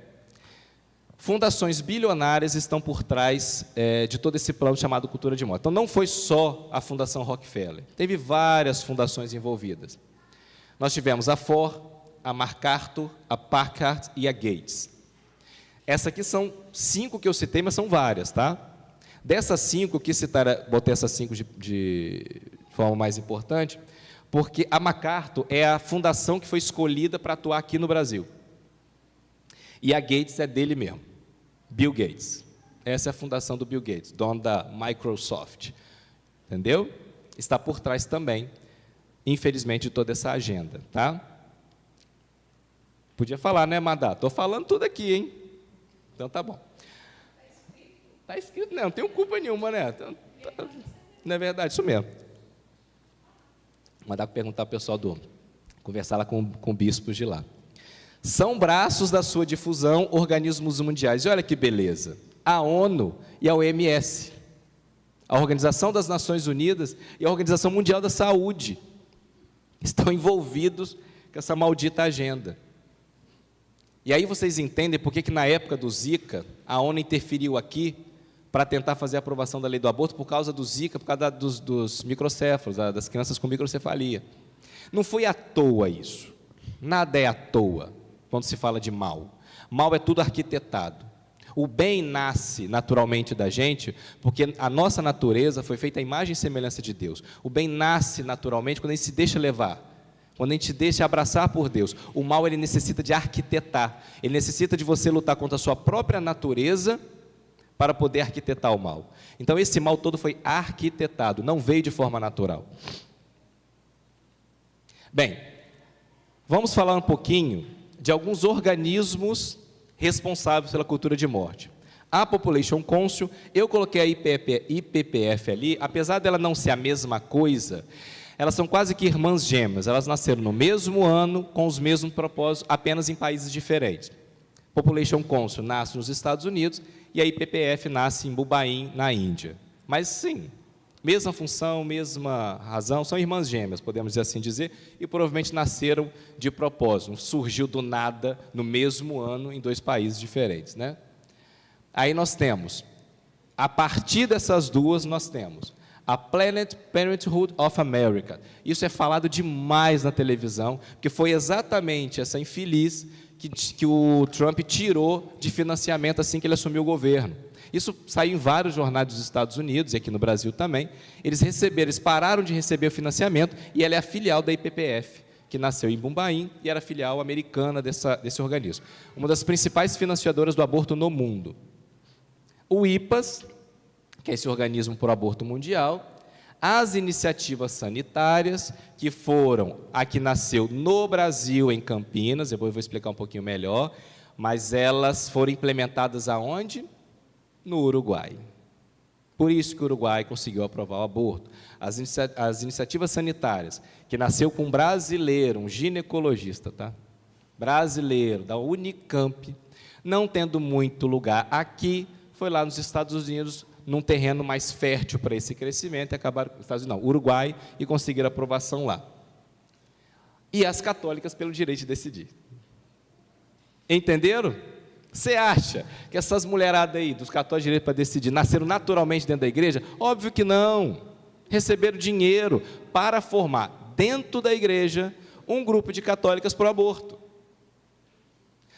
fundações bilionárias estão por trás de todo esse plano chamado cultura de morte. Então, não foi só a Fundação Rockefeller, teve várias fundações envolvidas. Nós tivemos a Ford, a MacArthur, a Packard e a Gates. Essas aqui são 5 que eu citei, mas são várias, tá? Dessas 5, eu quis citar, botei essas 5 de forma mais importante, porque a MacArthur é a fundação que foi escolhida para atuar aqui no Brasil. E a Gates é dele mesmo, Bill Gates. Essa é a fundação do Bill Gates, dono da Microsoft. Entendeu? Está por trás também, infelizmente, de toda essa agenda, tá? Podia falar, né, Madá? Estou falando tudo aqui, hein? Então tá bom. Está escrito, não tenho culpa nenhuma, né? Então, não é verdade, isso mesmo. Mandar perguntar ao pessoal conversar lá com bispos de lá. São braços da sua difusão organismos mundiais. E olha que beleza. A ONU e a OMS, a Organização das Nações Unidas e a Organização Mundial da Saúde, estão envolvidos com essa maldita agenda. E aí vocês entendem por que na época do Zika, a ONU interferiu aqui para tentar fazer a aprovação da lei do aborto por causa do Zika, por causa dos microcéfalos, das crianças com microcefalia. Não foi à toa isso. Nada é à toa quando se fala de mal. Mal é tudo arquitetado. O bem nasce naturalmente da gente, porque a nossa natureza foi feita à imagem e semelhança de Deus. O bem nasce naturalmente quando a gente se deixa levar, quando a gente deixa abraçar por Deus. O mal, ele necessita de arquitetar, ele necessita de você lutar contra a sua própria natureza para poder arquitetar o mal. Então, esse mal todo foi arquitetado, não veio de forma natural. Bem, vamos falar um pouquinho de alguns organismos responsáveis pela cultura de morte. A Population Council, eu coloquei a IPPF ali, apesar dela não ser a mesma coisa, elas são quase que irmãs gêmeas, elas nasceram no mesmo ano, com os mesmos propósitos, apenas em países diferentes. Population Council nasce nos Estados Unidos e a IPPF nasce em Mumbai, na Índia. Mas sim, mesma função, mesma razão, são irmãs gêmeas, podemos assim dizer, e provavelmente nasceram de propósito, surgiu do nada, no mesmo ano, em dois países diferentes, né? Aí nós temos, a partir dessas duas, nós temos a Planned Parenthood of America. Isso é falado demais na televisão, porque foi exatamente essa infeliz que o Trump tirou de financiamento assim que ele assumiu o governo. Isso saiu em vários jornais dos Estados Unidos e aqui no Brasil também. Eles pararam de receber o financiamento e ela é a filial da IPPF, que nasceu em Mumbai e era filial americana desse organismo. Uma das principais financiadoras do aborto no mundo. O IPAS, que é esse organismo por aborto mundial, as iniciativas sanitárias, que foram a que nasceu no Brasil, em Campinas, depois eu vou explicar um pouquinho melhor, mas elas foram implementadas aonde? No Uruguai. Por isso que o Uruguai conseguiu aprovar o aborto. As iniciativas sanitárias, que nasceu com um brasileiro, um ginecologista, tá? Brasileiro, da Unicamp, não tendo muito lugar aqui, foi lá nos Estados Unidos, num terreno mais fértil para esse crescimento, e acabaram, Uruguai, e conseguiram aprovação lá. E as católicas pelo direito de decidir. Entenderam? Você acha que essas mulheradas aí, dos católicos de direito para decidir, nasceram naturalmente dentro da igreja? Óbvio que não. Receberam dinheiro para formar, dentro da igreja, um grupo de católicas para o aborto.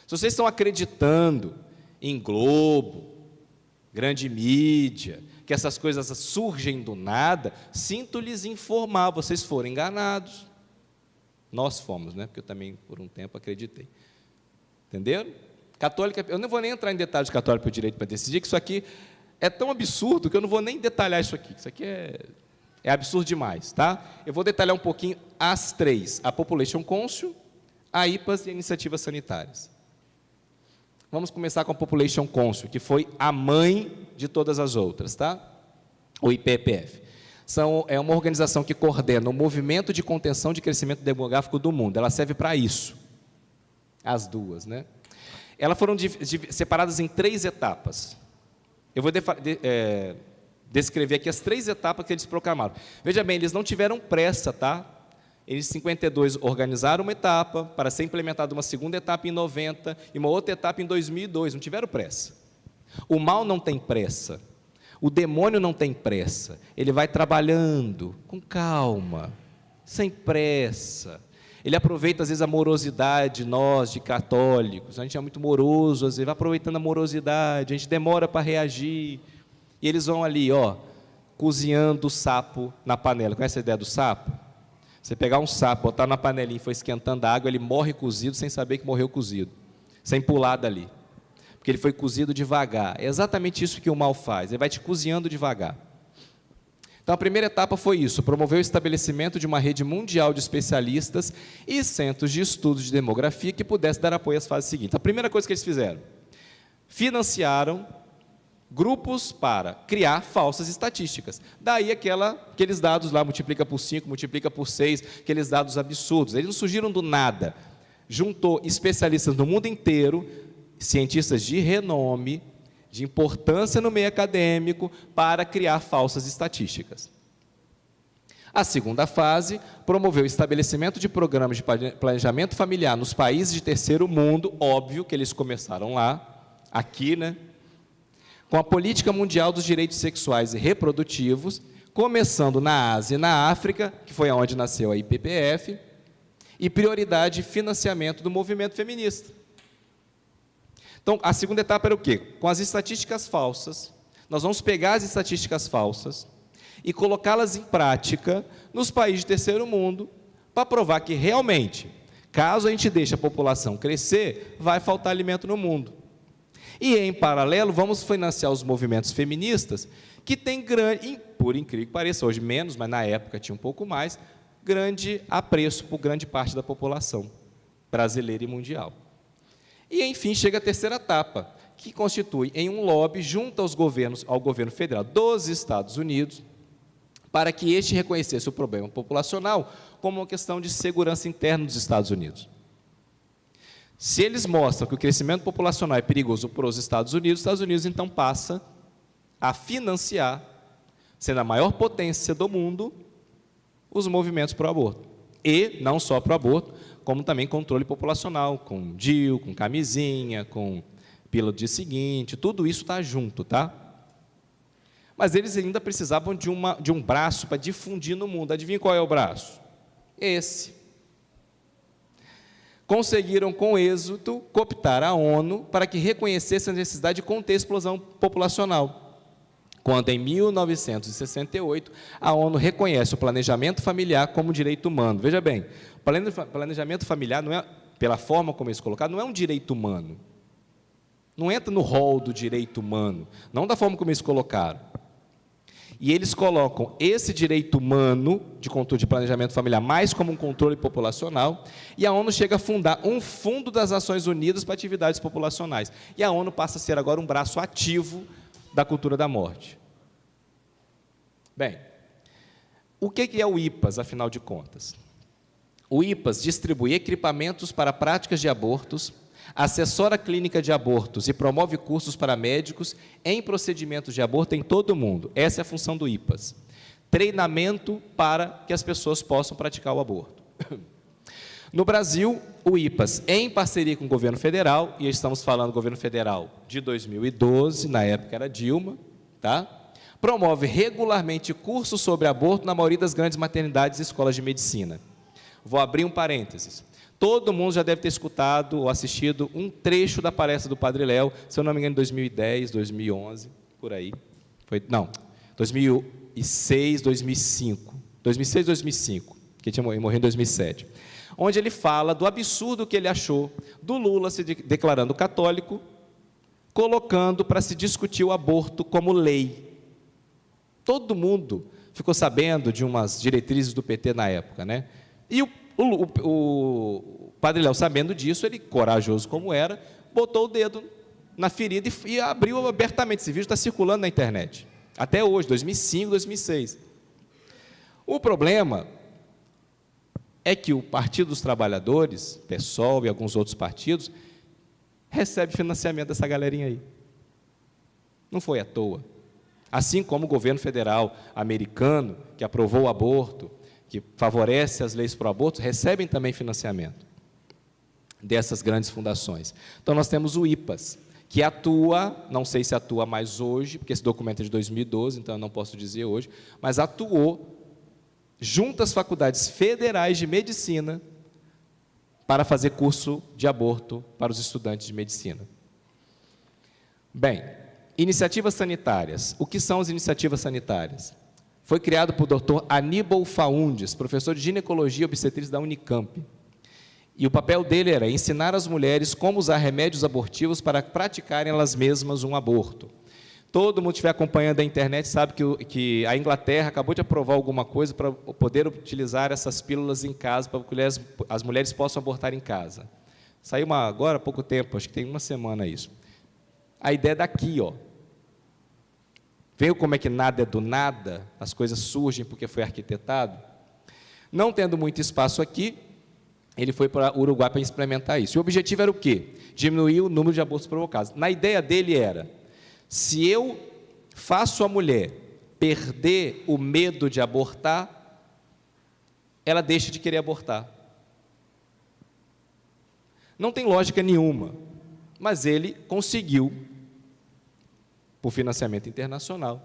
Se vocês estão acreditando em Globo, grande mídia, que essas coisas surgem do nada, sinto lhes informar, vocês foram enganados. Nós fomos, né? Porque eu também, por um tempo, acreditei. Entenderam? Católica, eu não vou nem entrar em detalhes de católico por direito para decidir, que isso aqui é tão absurdo que eu não vou nem detalhar isso aqui. Isso aqui é absurdo demais, tá? Eu vou detalhar um pouquinho as três: a Population Council, a IPAS e a Iniciativas Sanitárias. Vamos começar com a Population Council, que foi a mãe de todas as outras, tá? O IPPF. É uma organização que coordena o movimento de contenção de crescimento demográfico do mundo. Ela serve para isso. As duas, né? Elas foram separadas em 3 etapas. Eu vou descrever aqui as 3 etapas que eles proclamaram. Veja bem, eles não tiveram pressa, tá? Eles, em 52, organizaram uma etapa para ser implementada uma segunda etapa em 90 e uma outra etapa em 2002. Não tiveram pressa. O mal não tem pressa. O demônio não tem pressa. Ele vai trabalhando com calma, sem pressa. Ele aproveita, às vezes, a morosidade de nós, de católicos. A gente é muito moroso, às vezes, vai aproveitando a morosidade, a gente demora para reagir. E eles vão ali, ó, cozinhando o sapo na panela. Conhece a ideia do sapo? Você pegar um sapo, botar na panelinha e for esquentando a água, ele morre cozido sem saber que morreu cozido, sem pular dali. Porque ele foi cozido devagar. É exatamente isso que o mal faz, ele vai te cozinhando devagar. Então, a primeira etapa foi isso: promover o estabelecimento de uma rede mundial de especialistas e centros de estudos de demografia que pudesse dar apoio às fases seguintes. A primeira coisa que eles fizeram: financiaram grupos para criar falsas estatísticas. Daí aqueles dados lá, multiplica por 5, multiplica por 6, aqueles dados absurdos. Eles não surgiram do nada. Juntou especialistas do mundo inteiro, cientistas de renome, de importância no meio acadêmico, para criar falsas estatísticas. A segunda fase promoveu o estabelecimento de programas de planejamento familiar nos países de terceiro mundo, óbvio que eles começaram lá, aqui, né? Com a política mundial dos direitos sexuais e reprodutivos, começando na Ásia e na África, que foi onde nasceu a IPPF, e prioridade de financiamento do movimento feminista. Então, a segunda etapa era o quê? Com as estatísticas falsas, nós vamos pegar as estatísticas falsas e colocá-las em prática nos países de terceiro mundo, para provar que realmente, caso a gente deixe a população crescer, vai faltar alimento no mundo. E, em paralelo, vamos financiar os movimentos feministas, que têm grande, por incrível que pareça, hoje menos, mas na época tinha um pouco mais, grande apreço por grande parte da população brasileira e mundial. E, enfim, chega a terceira etapa, que constitui em um lobby junto aos governos, ao governo federal dos Estados Unidos, para que este reconhecesse o problema populacional como uma questão de segurança interna dos Estados Unidos. Se eles mostram que o crescimento populacional é perigoso para os Estados Unidos então passa a financiar, sendo a maior potência do mundo, os movimentos para o aborto. E não só para o aborto, como também controle populacional, com DIU, com camisinha, com pílula do dia seguinte, tudo isso está junto, tá? Mas eles ainda precisavam de um braço para difundir no mundo. Adivinha qual é o braço? Esse. Conseguiram, com êxito, cooptar a ONU para que reconhecesse a necessidade de conter a explosão populacional. Quando, em 1968, a ONU reconhece o planejamento familiar como direito humano. Veja bem, o planejamento familiar, não é, pela forma como eles colocaram, não é um direito humano. Não entra no rol do direito humano, não da forma como eles colocaram. E eles colocam esse direito humano de controle de planejamento familiar mais como um controle populacional, e a ONU chega a fundar um fundo das Nações Unidas para atividades populacionais. E a ONU passa a ser agora um braço ativo da cultura da morte. Bem, o que é o IPAS, afinal de contas? O IPAS distribui equipamentos para práticas de abortos, assessora a clínica de abortos e promove cursos para médicos em procedimentos de aborto em todo o mundo. Essa é a função do IPAS. Treinamento para que as pessoas possam praticar o aborto. No Brasil, o IPAS, em parceria com o governo federal, e estamos falando do governo federal de 2012, na época era Dilma, tá? Promove regularmente cursos sobre aborto na maioria das grandes maternidades e escolas de medicina. Vou abrir um parênteses. Todo mundo já deve ter escutado ou assistido um trecho da palestra do Padre Léo, se eu não me engano, em 2010, 2011, por aí. Não, 2006, 2005. 2006, 2005, que tinha morrido em 2007. Onde ele fala do absurdo que ele achou do Lula se declarando católico, colocando para se discutir o aborto como lei. Todo mundo ficou sabendo de umas diretrizes do PT na época, né? E o Padre Léo, sabendo disso, ele, corajoso como era, botou o dedo na ferida e abriu abertamente. Esse vídeo está circulando na internet, até hoje, 2005, 2006. O problema é que o Partido dos Trabalhadores, PSOL e alguns outros partidos, recebe financiamento dessa galerinha aí. Não foi à toa. Assim como o governo federal americano, que aprovou o aborto, que favorece as leis para o aborto, recebem também financiamento dessas grandes fundações. Então, nós temos o IPAS, que atua, não sei se atua mais hoje, porque esse documento é de 2012, então eu não posso dizer hoje, mas atuou junto às faculdades federais de medicina para fazer curso de aborto para os estudantes de medicina. Bem, iniciativas sanitárias. O que são as iniciativas sanitárias? Foi criado por Dr. Aníbal Faundes, professor de ginecologia e obstetrícia da Unicamp. E o papel dele era ensinar as mulheres como usar remédios abortivos para praticarem elas mesmas um aborto. Todo mundo que estiver acompanhando a internet sabe que a Inglaterra acabou de aprovar alguma coisa para poder utilizar essas pílulas em casa, para que as mulheres possam abortar em casa. Saiu agora há pouco tempo, acho que tem uma semana isso. A ideia é daqui, ó. Veio como é que nada é do nada, as coisas surgem porque foi arquitetado? Não tendo muito espaço aqui, ele foi para o Uruguai para implementar isso. E o objetivo era o quê? Diminuir o número de abortos provocados. Na ideia dele era, se eu faço a mulher perder o medo de abortar, ela deixa de querer abortar. Não tem lógica nenhuma, mas ele conseguiu, por financiamento internacional,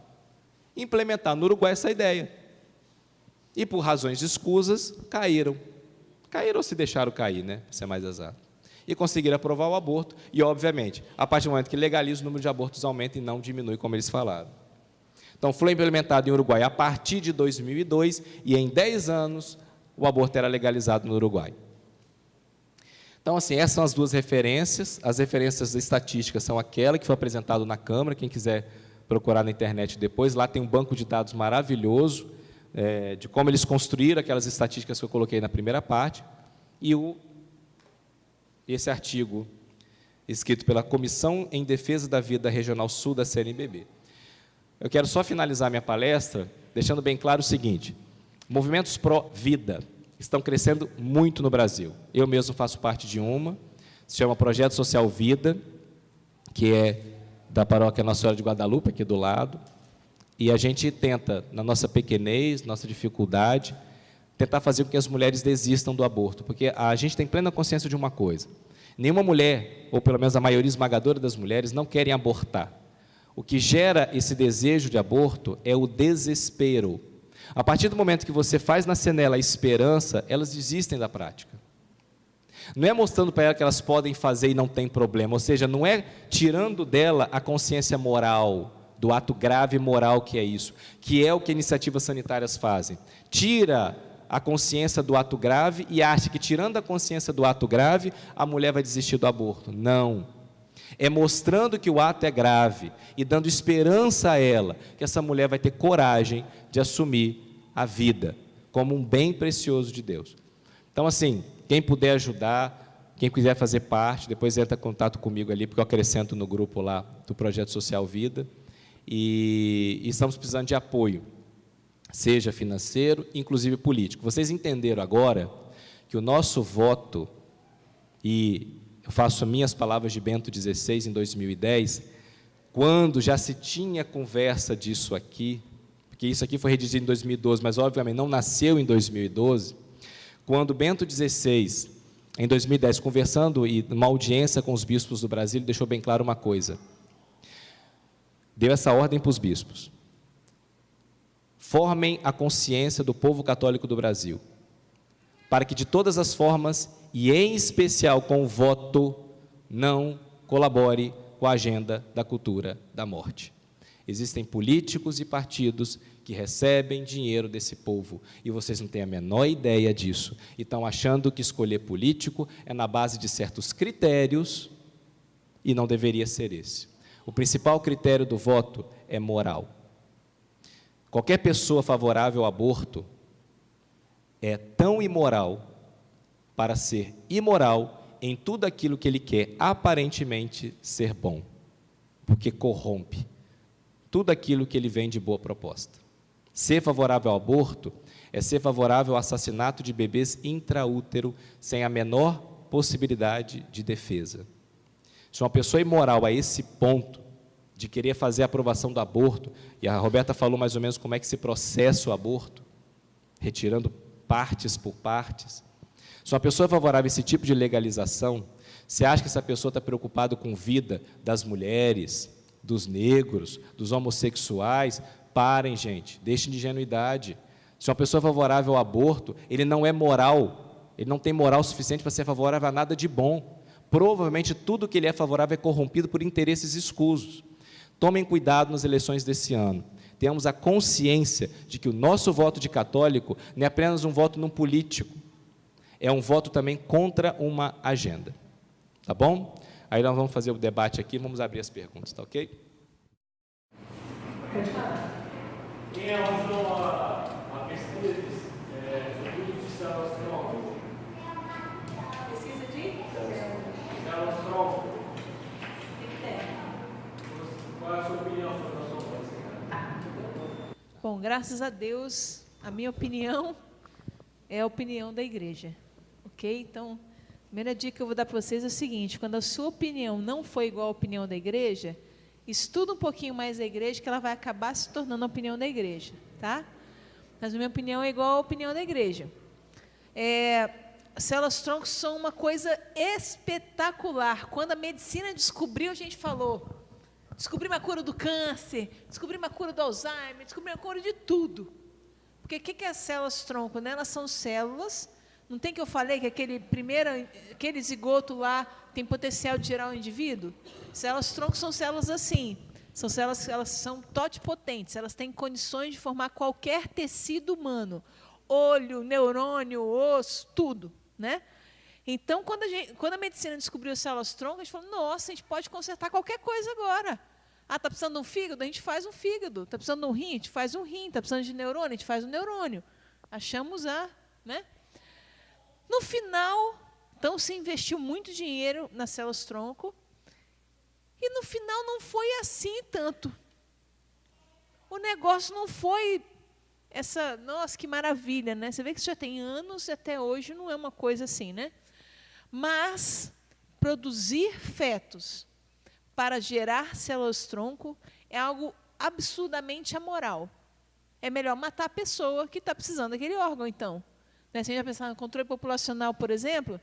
implementar no Uruguai essa ideia. E, por razões escusas, caíram. Caíram ou se deixaram cair, né? Para ser mais exato. E conseguiram aprovar o aborto. E, obviamente, a partir do momento que legaliza, o número de abortos aumenta e não diminui, como eles falaram. Então, foi implementado em Uruguai a partir de 2002, e em 10 anos, o aborto era legalizado no Uruguai. Então, assim, essas são as duas referências. As referências estatísticas são aquela que foi apresentada na Câmara, quem quiser procurar na internet depois. Lá tem um banco de dados maravilhoso de como eles construíram aquelas estatísticas que eu coloquei na primeira parte. E esse artigo escrito pela Comissão em Defesa da Vida Regional Sul da CNBB. Eu quero só finalizar minha palestra deixando bem claro o seguinte: movimentos pró-vida estão crescendo muito no Brasil. Eu mesmo faço parte de uma, se chama Projeto Social Vida, que é da paróquia Nossa Senhora de Guadalupe, aqui do lado, e a gente tenta, na nossa pequenez, nossa dificuldade, tentar fazer com que as mulheres desistam do aborto, porque a gente tem plena consciência de uma coisa: nenhuma mulher, ou pelo menos a maioria esmagadora das mulheres, não querem abortar. O que gera esse desejo de aborto é o desespero. A partir do momento que você faz nascer nela a esperança, elas desistem da prática. Não é mostrando para ela que elas podem fazer e não tem problema, ou seja, não é tirando dela a consciência moral, do ato grave moral que é isso, que é o que iniciativas sanitárias fazem. Tira a consciência do ato grave e acha que tirando a consciência do ato grave, a mulher vai desistir do aborto. Não. É mostrando que o ato é grave e dando esperança a ela, que essa mulher vai ter coragem de assumir a vida como um bem precioso de Deus. Então, assim, quem puder ajudar, quem quiser fazer parte, depois entra em contato comigo ali, porque eu acrescento no grupo lá do Projeto Social Vida, e estamos precisando de apoio, seja financeiro, inclusive político. Vocês entenderam agora que o nosso voto, e eu faço minhas palavras de Bento XVI em 2010, quando já se tinha conversa disso aqui, porque isso aqui foi redigido em 2012, mas obviamente não nasceu em 2012, quando Bento XVI, em 2010, conversando e numa audiência com os bispos do Brasil, deixou bem claro uma coisa, deu essa ordem para os bispos: formem a consciência do povo católico do Brasil, para que de todas as formas, e em especial com o voto, não colabore com a agenda da cultura da morte. Existem políticos e partidos que recebem dinheiro desse povo, e vocês não têm a menor ideia disso, e estão achando que escolher político é na base de certos critérios, e não deveria ser esse. O principal critério do voto é moral. Qualquer pessoa favorável ao aborto é tão imoral para ser imoral em tudo aquilo que ele quer aparentemente ser bom, porque corrompe tudo aquilo que ele vem de boa proposta. Ser favorável ao aborto é ser favorável ao assassinato de bebês intraútero sem a menor possibilidade de defesa. Se uma pessoa é imoral a esse ponto de querer fazer a aprovação do aborto, e a Roberta falou mais ou menos como é que se processa o aborto, retirando partes por partes. Se uma pessoa é favorável a esse tipo de legalização, você acha que essa pessoa está preocupada com a vida das mulheres, dos negros, dos homossexuais? Parem, gente, deixem de ingenuidade. Se uma pessoa é favorável ao aborto, ele não é moral, ele não tem moral suficiente para ser favorável a nada de bom. Provavelmente tudo que ele é favorável é corrompido por interesses escusos. Tomem cuidado nas eleições desse ano. Tenhamos a consciência de que o nosso voto de católico não é apenas um voto num político, é um voto também contra uma agenda. Tá bom? Aí nós vamos fazer o debate aqui, vamos abrir as perguntas, tá ok? Em relação à pesquisa de estudos de células tronco. Pesquisa de? Células tronco. Qual é a sua opinião sobre a sua coisa? Bom, graças a Deus, a minha opinião é a opinião da igreja. Ok? Então, a primeira dica que eu vou dar para vocês é o seguinte: quando a sua opinião não for igual à opinião da igreja, estuda um pouquinho mais a igreja, que ela vai acabar se tornando a opinião da igreja, tá? Mas a minha opinião é igual à opinião da igreja. Células tronco são uma coisa espetacular. Quando a medicina descobriu, a gente falou: descobrimos a cura do câncer, descobrimos a cura do Alzheimer, descobrimos a cura de tudo. Porque o que é as células tronco? Né? Elas são células, não tem que eu falei que aquele zigoto lá tem potencial de gerar um indivíduo? Células tronco são células assim, são células, elas são totipotentes, elas têm condições de formar qualquer tecido humano. olho, neurônio, osso, tudo, né? Então, quando a medicina descobriu células-tronco, a gente falou, nossa, a gente pode consertar qualquer coisa agora. Ah, está precisando de um fígado? A gente faz um fígado. Está precisando de um rim? A gente faz um rim. Está precisando de neurônio? A gente faz um neurônio. Achamos né? No final, então, se investiu muito dinheiro nas células-tronco, e no final não foi assim tanto. O negócio não foi nossa, que maravilha, né? Você vê que isso já tem anos e até hoje não é uma coisa assim, né? Mas produzir fetos para gerar células-tronco é algo absurdamente amoral. É melhor matar a pessoa que está precisando daquele órgão, então. Né? Se a gente vai pensar no controle populacional, por exemplo,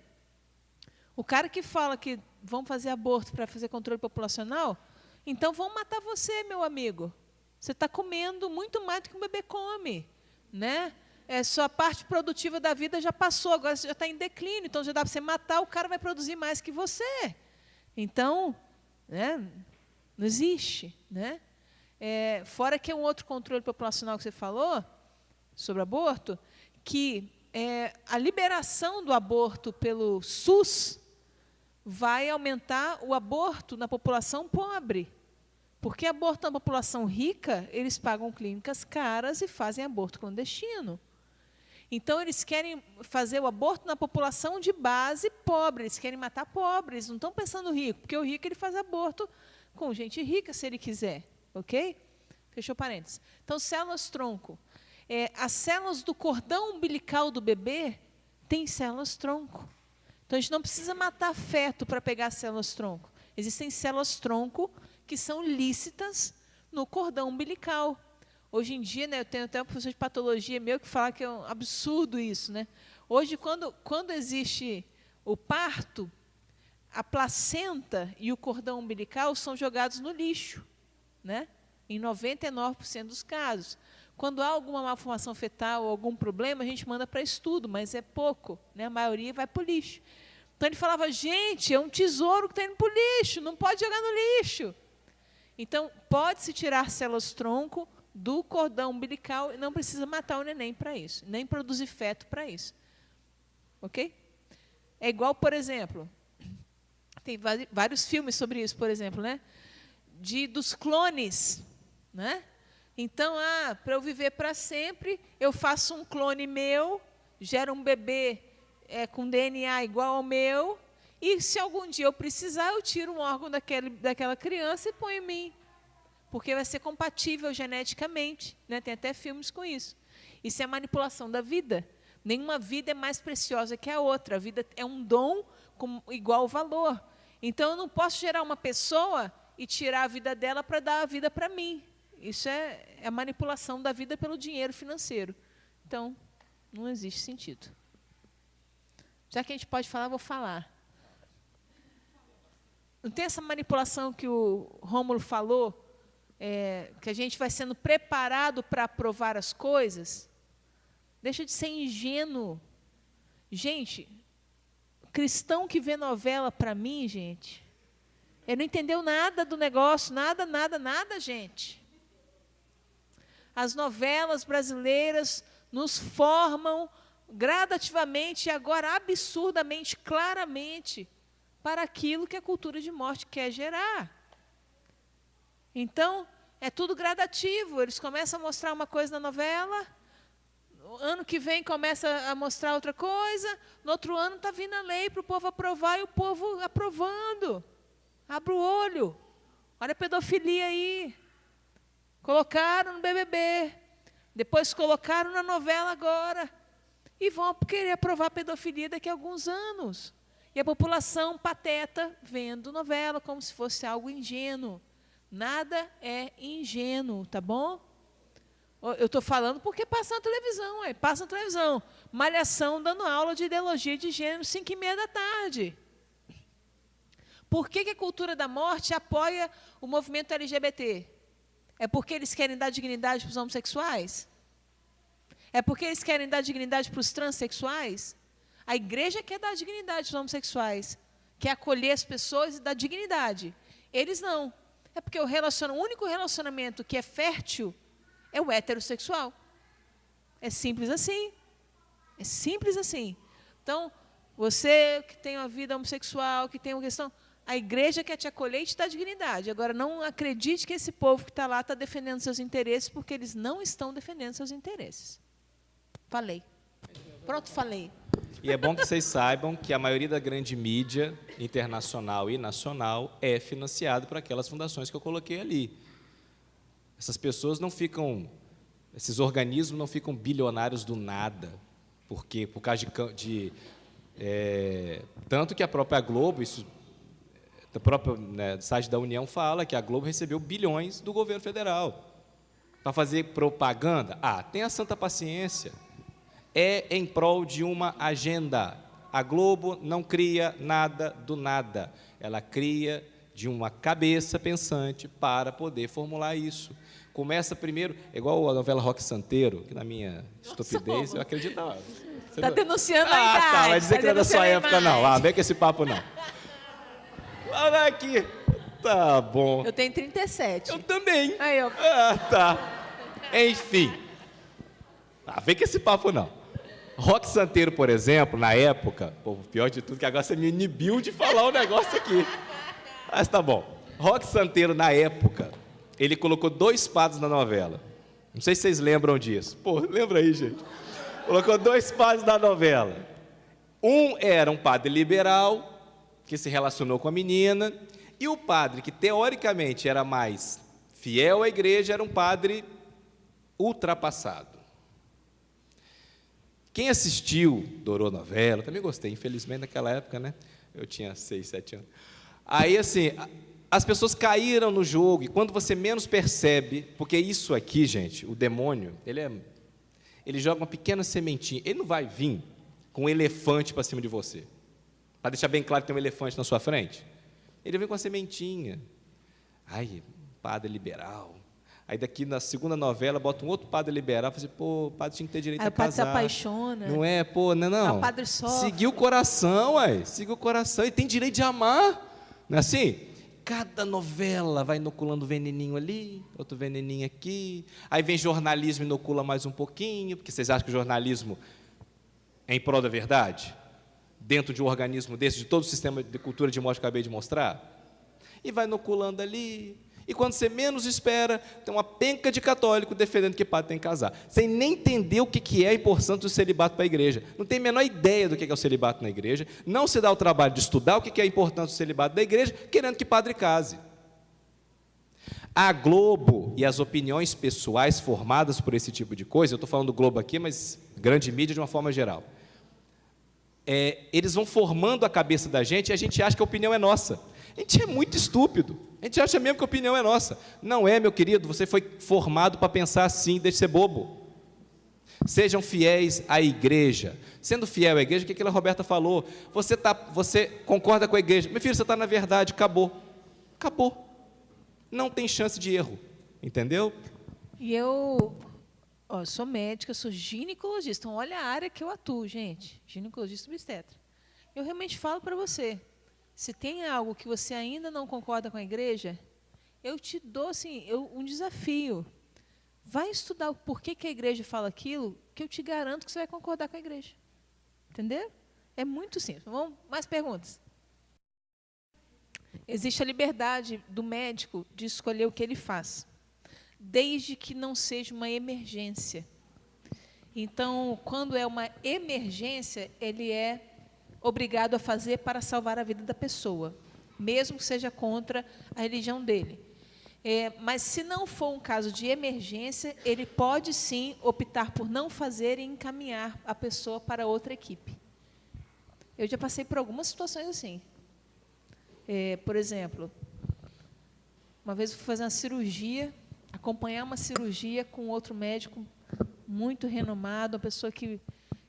o cara que fala que vão fazer aborto para fazer controle populacional, então vão matar você, meu amigo. Você está comendo muito mais do que um bebê come, né? Sua parte produtiva da vida já passou, agora você já está em declínio, então já dá para você matar, o cara vai produzir mais que você. Então, né, não existe. Né? Fora que é um outro controle populacional que você falou, sobre aborto, que a liberação do aborto pelo SUS vai aumentar o aborto na população pobre. Porque aborto na população rica, eles pagam clínicas caras e fazem aborto clandestino. Então, eles querem fazer o aborto na população de base pobre, eles querem matar pobres, não estão pensando no rico, porque o rico ele faz aborto com gente rica, se ele quiser. Ok? Fechou parênteses. Então, células-tronco. As células do cordão umbilical do bebê têm células-tronco. Então, a gente não precisa matar feto para pegar células-tronco. Existem células-tronco que são lícitas no cordão umbilical. Hoje em dia, né, eu tenho até um professor de patologia meu que fala que é um absurdo isso. Né? Hoje, quando existe o parto, a placenta e o cordão umbilical são jogados no lixo, né? Em 99% dos casos. Quando há alguma malformação fetal ou algum problema, a gente manda para estudo, mas é pouco, né? A maioria vai para o lixo. Então, ele falava, gente, é um tesouro que está indo para o lixo, não pode jogar no lixo. Então, pode-se tirar células-tronco do cordão umbilical e não precisa matar o neném para isso, nem produzir feto para isso. Ok? É igual, por exemplo, tem vários filmes sobre isso, por exemplo, né? Dos clones, né? Então, para eu viver para sempre, eu faço um clone meu, gero um bebê com DNA igual ao meu, e se algum dia eu precisar, eu tiro um órgão daquela criança e ponho em mim. Porque vai ser compatível geneticamente. Né? Tem até filmes com isso. Isso é manipulação da vida. Nenhuma vida é mais preciosa que a outra. A vida é um dom com igual valor. Então, eu não posso gerar uma pessoa e tirar a vida dela para dar a vida para mim. Isso é a manipulação da vida pelo dinheiro financeiro. Então, não existe sentido. Já que a gente pode falar, vou falar. Não tem essa manipulação que o Rômulo falou, que a gente vai sendo preparado para aprovar as coisas? Deixa de ser ingênuo. Gente, cristão que vê novela, para mim, gente, ele não entendeu nada do negócio, nada, gente. As novelas brasileiras nos formam gradativamente e agora absurdamente, claramente, para aquilo que a cultura de morte quer gerar. Então, é tudo gradativo. Eles começam a mostrar uma coisa na novela, no ano que vem começa a mostrar outra coisa, no outro ano está vindo a lei para o povo aprovar e o povo aprovando. Abre o olho. Olha a pedofilia aí. Colocaram no BBB, depois colocaram na novela agora, e vão querer aprovar a pedofilia daqui a alguns anos. E a população pateta vendo novela como se fosse algo ingênuo. Nada é ingênuo, tá bom? Eu estou falando porque passa na televisão, passa na televisão. Malhação dando aula de ideologia de gênero, 5h30 da tarde. Por que a cultura da morte apoia o movimento LGBT? É porque eles querem dar dignidade para os homossexuais? É porque eles querem dar dignidade para os transexuais? A igreja quer dar dignidade para os homossexuais, quer acolher as pessoas e dar dignidade. Eles não. É porque o único relacionamento que é fértil é o heterossexual. É simples assim. É simples assim. Então, você que tem uma vida homossexual, que tem uma questão, a igreja quer te acolher e te dar dignidade. Agora, não acredite que esse povo que está lá está defendendo seus interesses, porque eles não estão defendendo seus interesses. Falei. Pronto, falei. E é bom que vocês saibam que a maioria da grande mídia internacional e nacional é financiada por aquelas fundações que eu coloquei ali. Essas pessoas não ficam, esses organismos não ficam bilionários do nada, porque por causa tanto que a própria Globo, isso, o próprio site da União fala que a Globo recebeu bilhões do governo federal para fazer propaganda. Tenha santa paciência. É em prol de uma agenda. A Globo não cria nada do nada. Ela cria de uma cabeça pensante para poder formular isso. Começa primeiro, igual a novela Roque Santeiro, que na minha estupidez eu acreditava. Está denunciando a idade. Tá, vai dizer que não é da sua época, não. Vem com esse papo, não. Olha aqui. Tá bom. Eu tenho 37. Eu também. Aí, ó. Tá. Enfim. Vem com esse papo, não. Roque Santeiro, por exemplo, na época, pior de tudo, que agora você me inibiu de falar o negócio aqui. Mas tá bom. Roque Santeiro, na época, ele colocou 2 padres na novela. Não sei se vocês lembram disso. Lembra aí, gente. Colocou 2 padres na novela. Um era um padre liberal, que se relacionou com a menina, e o padre que, teoricamente, era mais fiel à igreja, era um padre ultrapassado. Quem assistiu Dorô novela, também gostei, infelizmente naquela época, né? Eu tinha 6, 7 anos. Aí, assim, as pessoas caíram no jogo, e quando você menos percebe, porque isso aqui, gente, o demônio, ele joga uma pequena sementinha, ele não vai vir com um elefante para cima de você, para deixar bem claro que tem um elefante na sua frente. Ele vem com a sementinha. Padre liberal. Aí daqui na segunda novela bota um outro padre liberal, fala assim, o padre tinha que ter direito a casar. Aí o padre se apaixona. Não é, não. O padre sofre. Seguiu o coração, seguiu o coração, e tem direito de amar. Não é assim? Cada novela vai inoculando veneninho ali, outro veneninho aqui, aí vem jornalismo e inocula mais um pouquinho, porque vocês acham que o jornalismo é em prol da verdade? Dentro de um organismo desse, de todo o sistema de cultura de morte que eu acabei de mostrar? E vai inoculando ali. E quando você menos espera, tem uma penca de católico defendendo que padre tem que casar, sem nem entender o que é a importância do celibato para a igreja. Não tem a menor ideia do que é o celibato na igreja, não se dá o trabalho de estudar o que é a importância do celibato da igreja, querendo que padre case. A Globo e as opiniões pessoais formadas por esse tipo de coisa, eu estou falando do Globo aqui, mas grande mídia de uma forma geral, eles vão formando a cabeça da gente e a gente acha que a opinião é nossa. A gente é muito estúpido. A gente acha mesmo que a opinião é nossa. Não é, meu querido, você foi formado para pensar assim, deixe de ser bobo. Sejam fiéis à igreja. Sendo fiel à igreja, o que a Roberta falou? Você concorda com a igreja. Meu filho, você está na verdade, acabou. Acabou. Não tem chance de erro. Entendeu? E eu sou médica, sou ginecologista. Então, olha a área que eu atuo, gente. Ginecologista obstetra. Eu realmente falo para você. Se tem algo que você ainda não concorda com a igreja, eu te dou assim, um desafio. Vai estudar o porquê que a igreja fala aquilo, que eu te garanto que você vai concordar com a igreja. Entendeu? É muito simples. Vamos, mais perguntas? Existe a liberdade do médico de escolher o que ele faz, desde que não seja uma emergência. Então, quando é uma emergência, ele é obrigado a fazer para salvar a vida da pessoa, mesmo que seja contra a religião dele. Mas se não for um caso de emergência, ele pode sim optar por não fazer e encaminhar a pessoa para outra equipe. Eu já passei por algumas situações assim. Por exemplo, uma vez eu fui fazer uma cirurgia, acompanhar uma cirurgia com outro médico muito renomado, uma pessoa que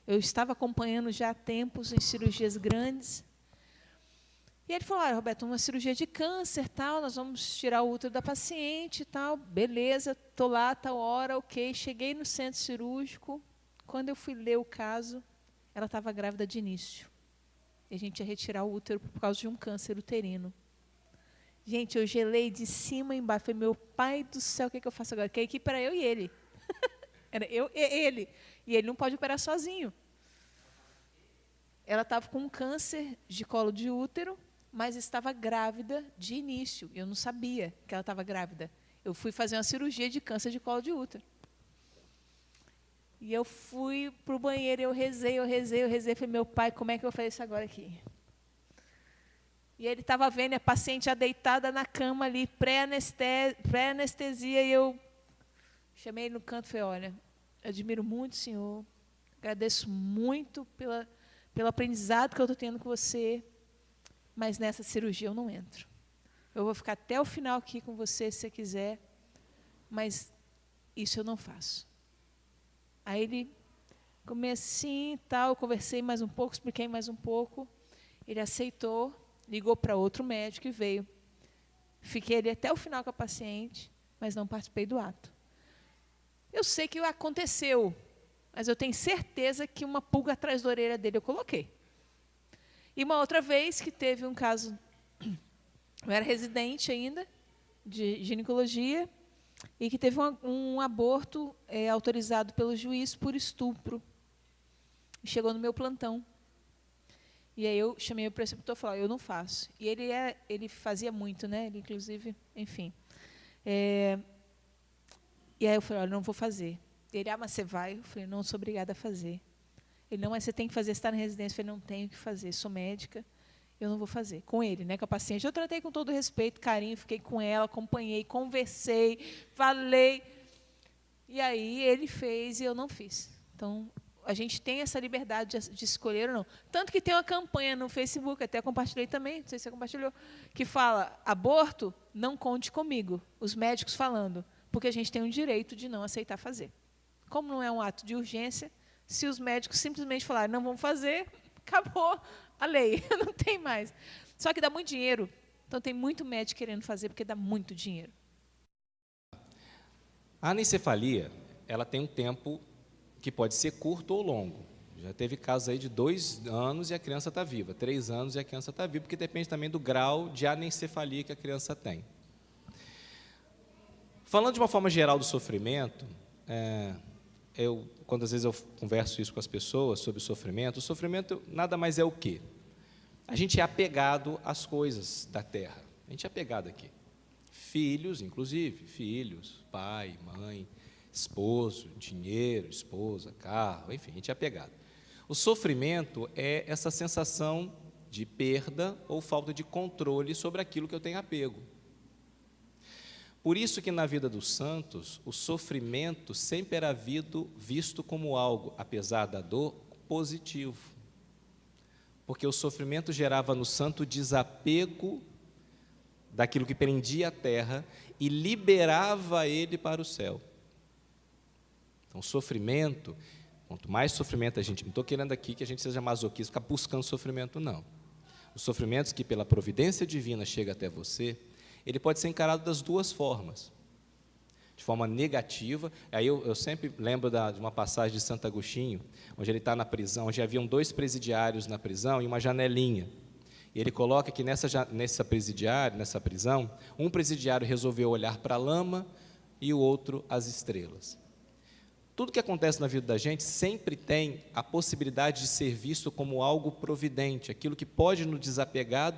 eu estava acompanhando já há tempos em cirurgias grandes. E ele falou, Roberto, uma cirurgia de câncer, tal, nós vamos tirar o útero da paciente, tal, beleza, estou lá, tal hora, ok. Cheguei no centro cirúrgico, quando eu fui ler o caso, ela estava grávida de início. E a gente ia retirar o útero por causa de um câncer uterino. Gente, eu gelei de cima e embaixo. Falei, meu pai do céu, o que eu faço agora? Porque a equipe era eu e ele. Era eu e ele. E ele não pode operar sozinho. ela estava com um câncer de colo de útero, mas estava grávida de início. Eu não sabia que ela estava grávida. Eu fui fazer uma cirurgia de câncer de colo de útero. E eu fui para o banheiro, eu rezei. Falei, meu pai, como é que eu faço isso agora aqui? E ele estava vendo a paciente já deitada na cama ali, pré-anestesia, e eu chamei ele no canto e falei, olha, eu admiro muito o senhor, agradeço muito pelo aprendizado que eu estou tendo com você, mas nessa cirurgia eu não entro. Eu vou ficar até o final aqui com você, se você quiser, mas isso eu não faço. Aí ele, comecei e tal, conversei mais um pouco, expliquei mais um pouco, ele aceitou, ligou para outro médico e veio. Fiquei ali até o final com a paciente, mas não participei do ato. Eu sei que aconteceu, mas eu tenho certeza que uma pulga atrás da orelha dele eu coloquei. E uma outra vez que teve um caso, eu era residente ainda, de ginecologia, e que teve um aborto autorizado pelo juiz por estupro. Chegou no meu plantão. E aí eu chamei o preceptor e falei, eu não faço. E ele fazia muito, né? Ele, inclusive, enfim. E aí eu falei, olha, não vou fazer. Ele, mas você vai? Eu falei, não, sou obrigada a fazer. Ele, não, mas você tem que fazer, você está na residência. Eu falei, não tenho que fazer, sou médica, eu não vou fazer. Com ele, né, com a paciente. Eu tratei com todo respeito, carinho, fiquei com ela, acompanhei, conversei, falei. E aí ele fez e eu não fiz. Então, a gente tem essa liberdade de escolher ou não. Tanto que tem uma campanha no Facebook, até compartilhei também, não sei se você compartilhou, que fala, aborto, não conte comigo. Os médicos falando, porque a gente tem o direito de não aceitar fazer. Como não é um ato de urgência, se os médicos simplesmente falarem, não vamos fazer, acabou a lei, não tem mais. Só que dá muito dinheiro, então tem muito médico querendo fazer, porque dá muito dinheiro. A anencefalia, ela tem um tempo que pode ser curto ou longo. Já teve casos aí de 2 anos e a criança está viva, 3 anos e a criança está viva, porque depende também do grau de anencefalia que a criança tem. Falando de uma forma geral do sofrimento, quando às vezes eu converso isso com as pessoas sobre o sofrimento nada mais é o quê? A gente é apegado às coisas da terra, a gente é apegado aqui. Filhos, inclusive, filhos, pai, mãe, esposo, dinheiro, esposa, carro, enfim, a gente é apegado. O sofrimento é essa sensação de perda ou falta de controle sobre aquilo que eu tenho apego. Por isso que na vida dos santos, o sofrimento sempre era visto como algo, apesar da dor, positivo. Porque o sofrimento gerava no santo desapego daquilo que prendia a terra e liberava ele para o céu. Então, sofrimento, quanto mais sofrimento a gente... Não estou querendo aqui que a gente seja masoquista, ficar buscando sofrimento, não. Os sofrimentos que pela providência divina chega até você, ele pode ser encarado das duas formas. De forma negativa, aí eu sempre lembro de uma passagem de Santo Agostinho, onde ele está na prisão, onde haviam 2 presidiários na prisão e uma janelinha. E ele coloca que nessa prisão, um presidiário resolveu olhar para a lama e o outro as estrelas. Tudo que acontece na vida da gente sempre tem a possibilidade de ser visto como algo providente, aquilo que pode nos desapegar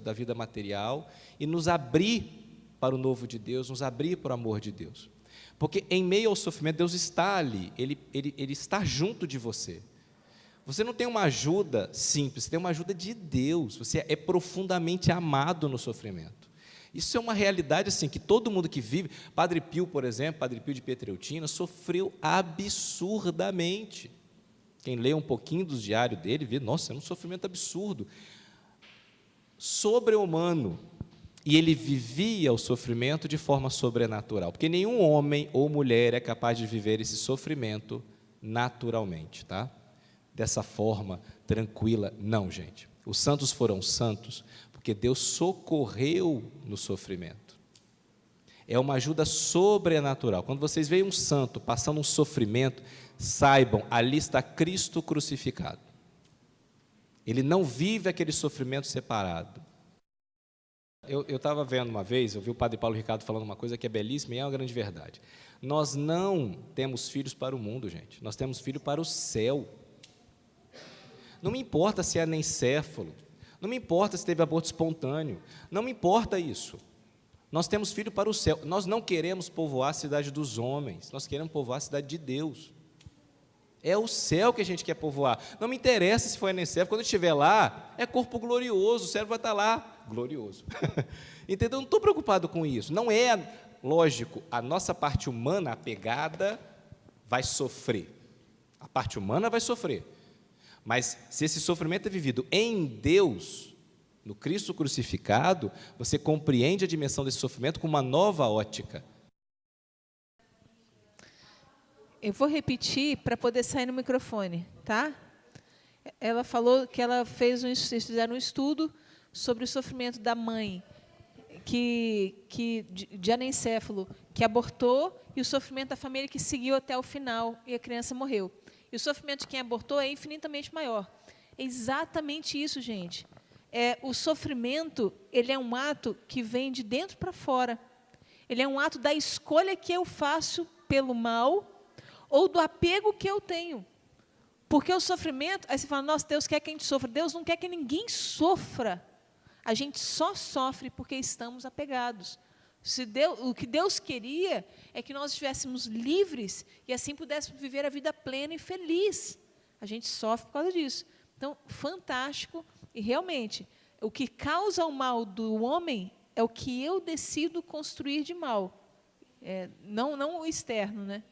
da vida material e nos abrir para o novo de Deus, nos abrir para o amor de Deus. Porque em meio ao sofrimento, Deus está ali, Ele está junto de você. Você não tem uma ajuda simples, você tem uma ajuda de Deus, você é profundamente amado no sofrimento. Isso é uma realidade assim, que todo mundo que vive, Padre Pio, por exemplo, Padre Pio de Pietreutina, sofreu absurdamente. Quem lê um pouquinho dos diários dele, vê, nossa, é um sofrimento absurdo, sobre-humano, e ele vivia o sofrimento de forma sobrenatural, porque nenhum homem ou mulher é capaz de viver esse sofrimento naturalmente, tá? Dessa forma tranquila, não, gente. Os santos foram santos porque Deus socorreu no sofrimento. É uma ajuda sobrenatural. Quando vocês veem um santo passando um sofrimento, saibam, ali está Cristo crucificado. Ele não vive aquele sofrimento separado. Eu estava vendo uma vez, eu vi o Padre Paulo Ricardo falando uma coisa que é belíssima e é uma grande verdade. Nós não temos filhos para o mundo, gente. Nós temos filho para o céu. Não me importa se é anencéfalo, não me importa se teve aborto espontâneo, não me importa isso. Nós temos filho para o céu, nós não queremos povoar a cidade dos homens, nós queremos povoar a cidade de Deus. É o céu que a gente quer povoar. Não me interessa se foi anencéfalo, quando eu estiver lá, é corpo glorioso, o cérebro vai estar lá, glorioso. Entendeu? Não estou preocupado com isso. Não é, lógico, a nossa parte humana, apegada, vai sofrer. A parte humana vai sofrer. Mas se esse sofrimento é vivido em Deus, no Cristo crucificado, você compreende a dimensão desse sofrimento com uma nova ótica. Eu vou repetir para poder sair no microfone, tá? Ela falou que ela fizeram um estudo sobre o sofrimento da mãe de anencéfalo, que abortou, e o sofrimento da família que seguiu até o final, e a criança morreu. E o sofrimento de quem abortou é infinitamente maior. É exatamente isso, gente. O sofrimento, ele é um ato que vem de dentro para fora. Ele é um ato da escolha que eu faço pelo mal ou do apego que eu tenho. Porque o sofrimento, aí você fala, nossa, Deus quer que a gente sofra. Deus não quer que ninguém sofra. A gente só sofre porque estamos apegados. O que Deus queria é que nós estivéssemos livres e assim pudéssemos viver a vida plena e feliz. A gente sofre por causa disso. Então, fantástico. E, realmente, o que causa o mal do homem é o que eu decido construir de mal. Não o externo, né?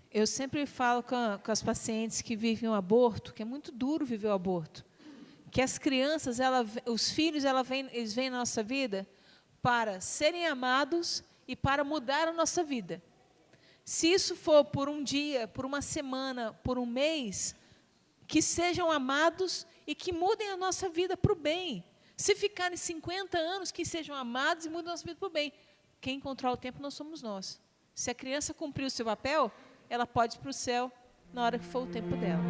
Eu sempre falo com as pacientes que vivem o aborto, que é muito duro viver o aborto. Que as crianças, os filhos, eles vêm na nossa vida para serem amados e para mudar a nossa vida. Se isso for por um dia, por uma semana, por um mês, que sejam amados e que mudem a nossa vida para o bem. Se ficarem 50 anos, que sejam amados e mudem a nossa vida para o bem. Quem controla o tempo não somos nós. Se a criança cumprir o seu papel, ela pode ir para o céu na hora que for o tempo dela.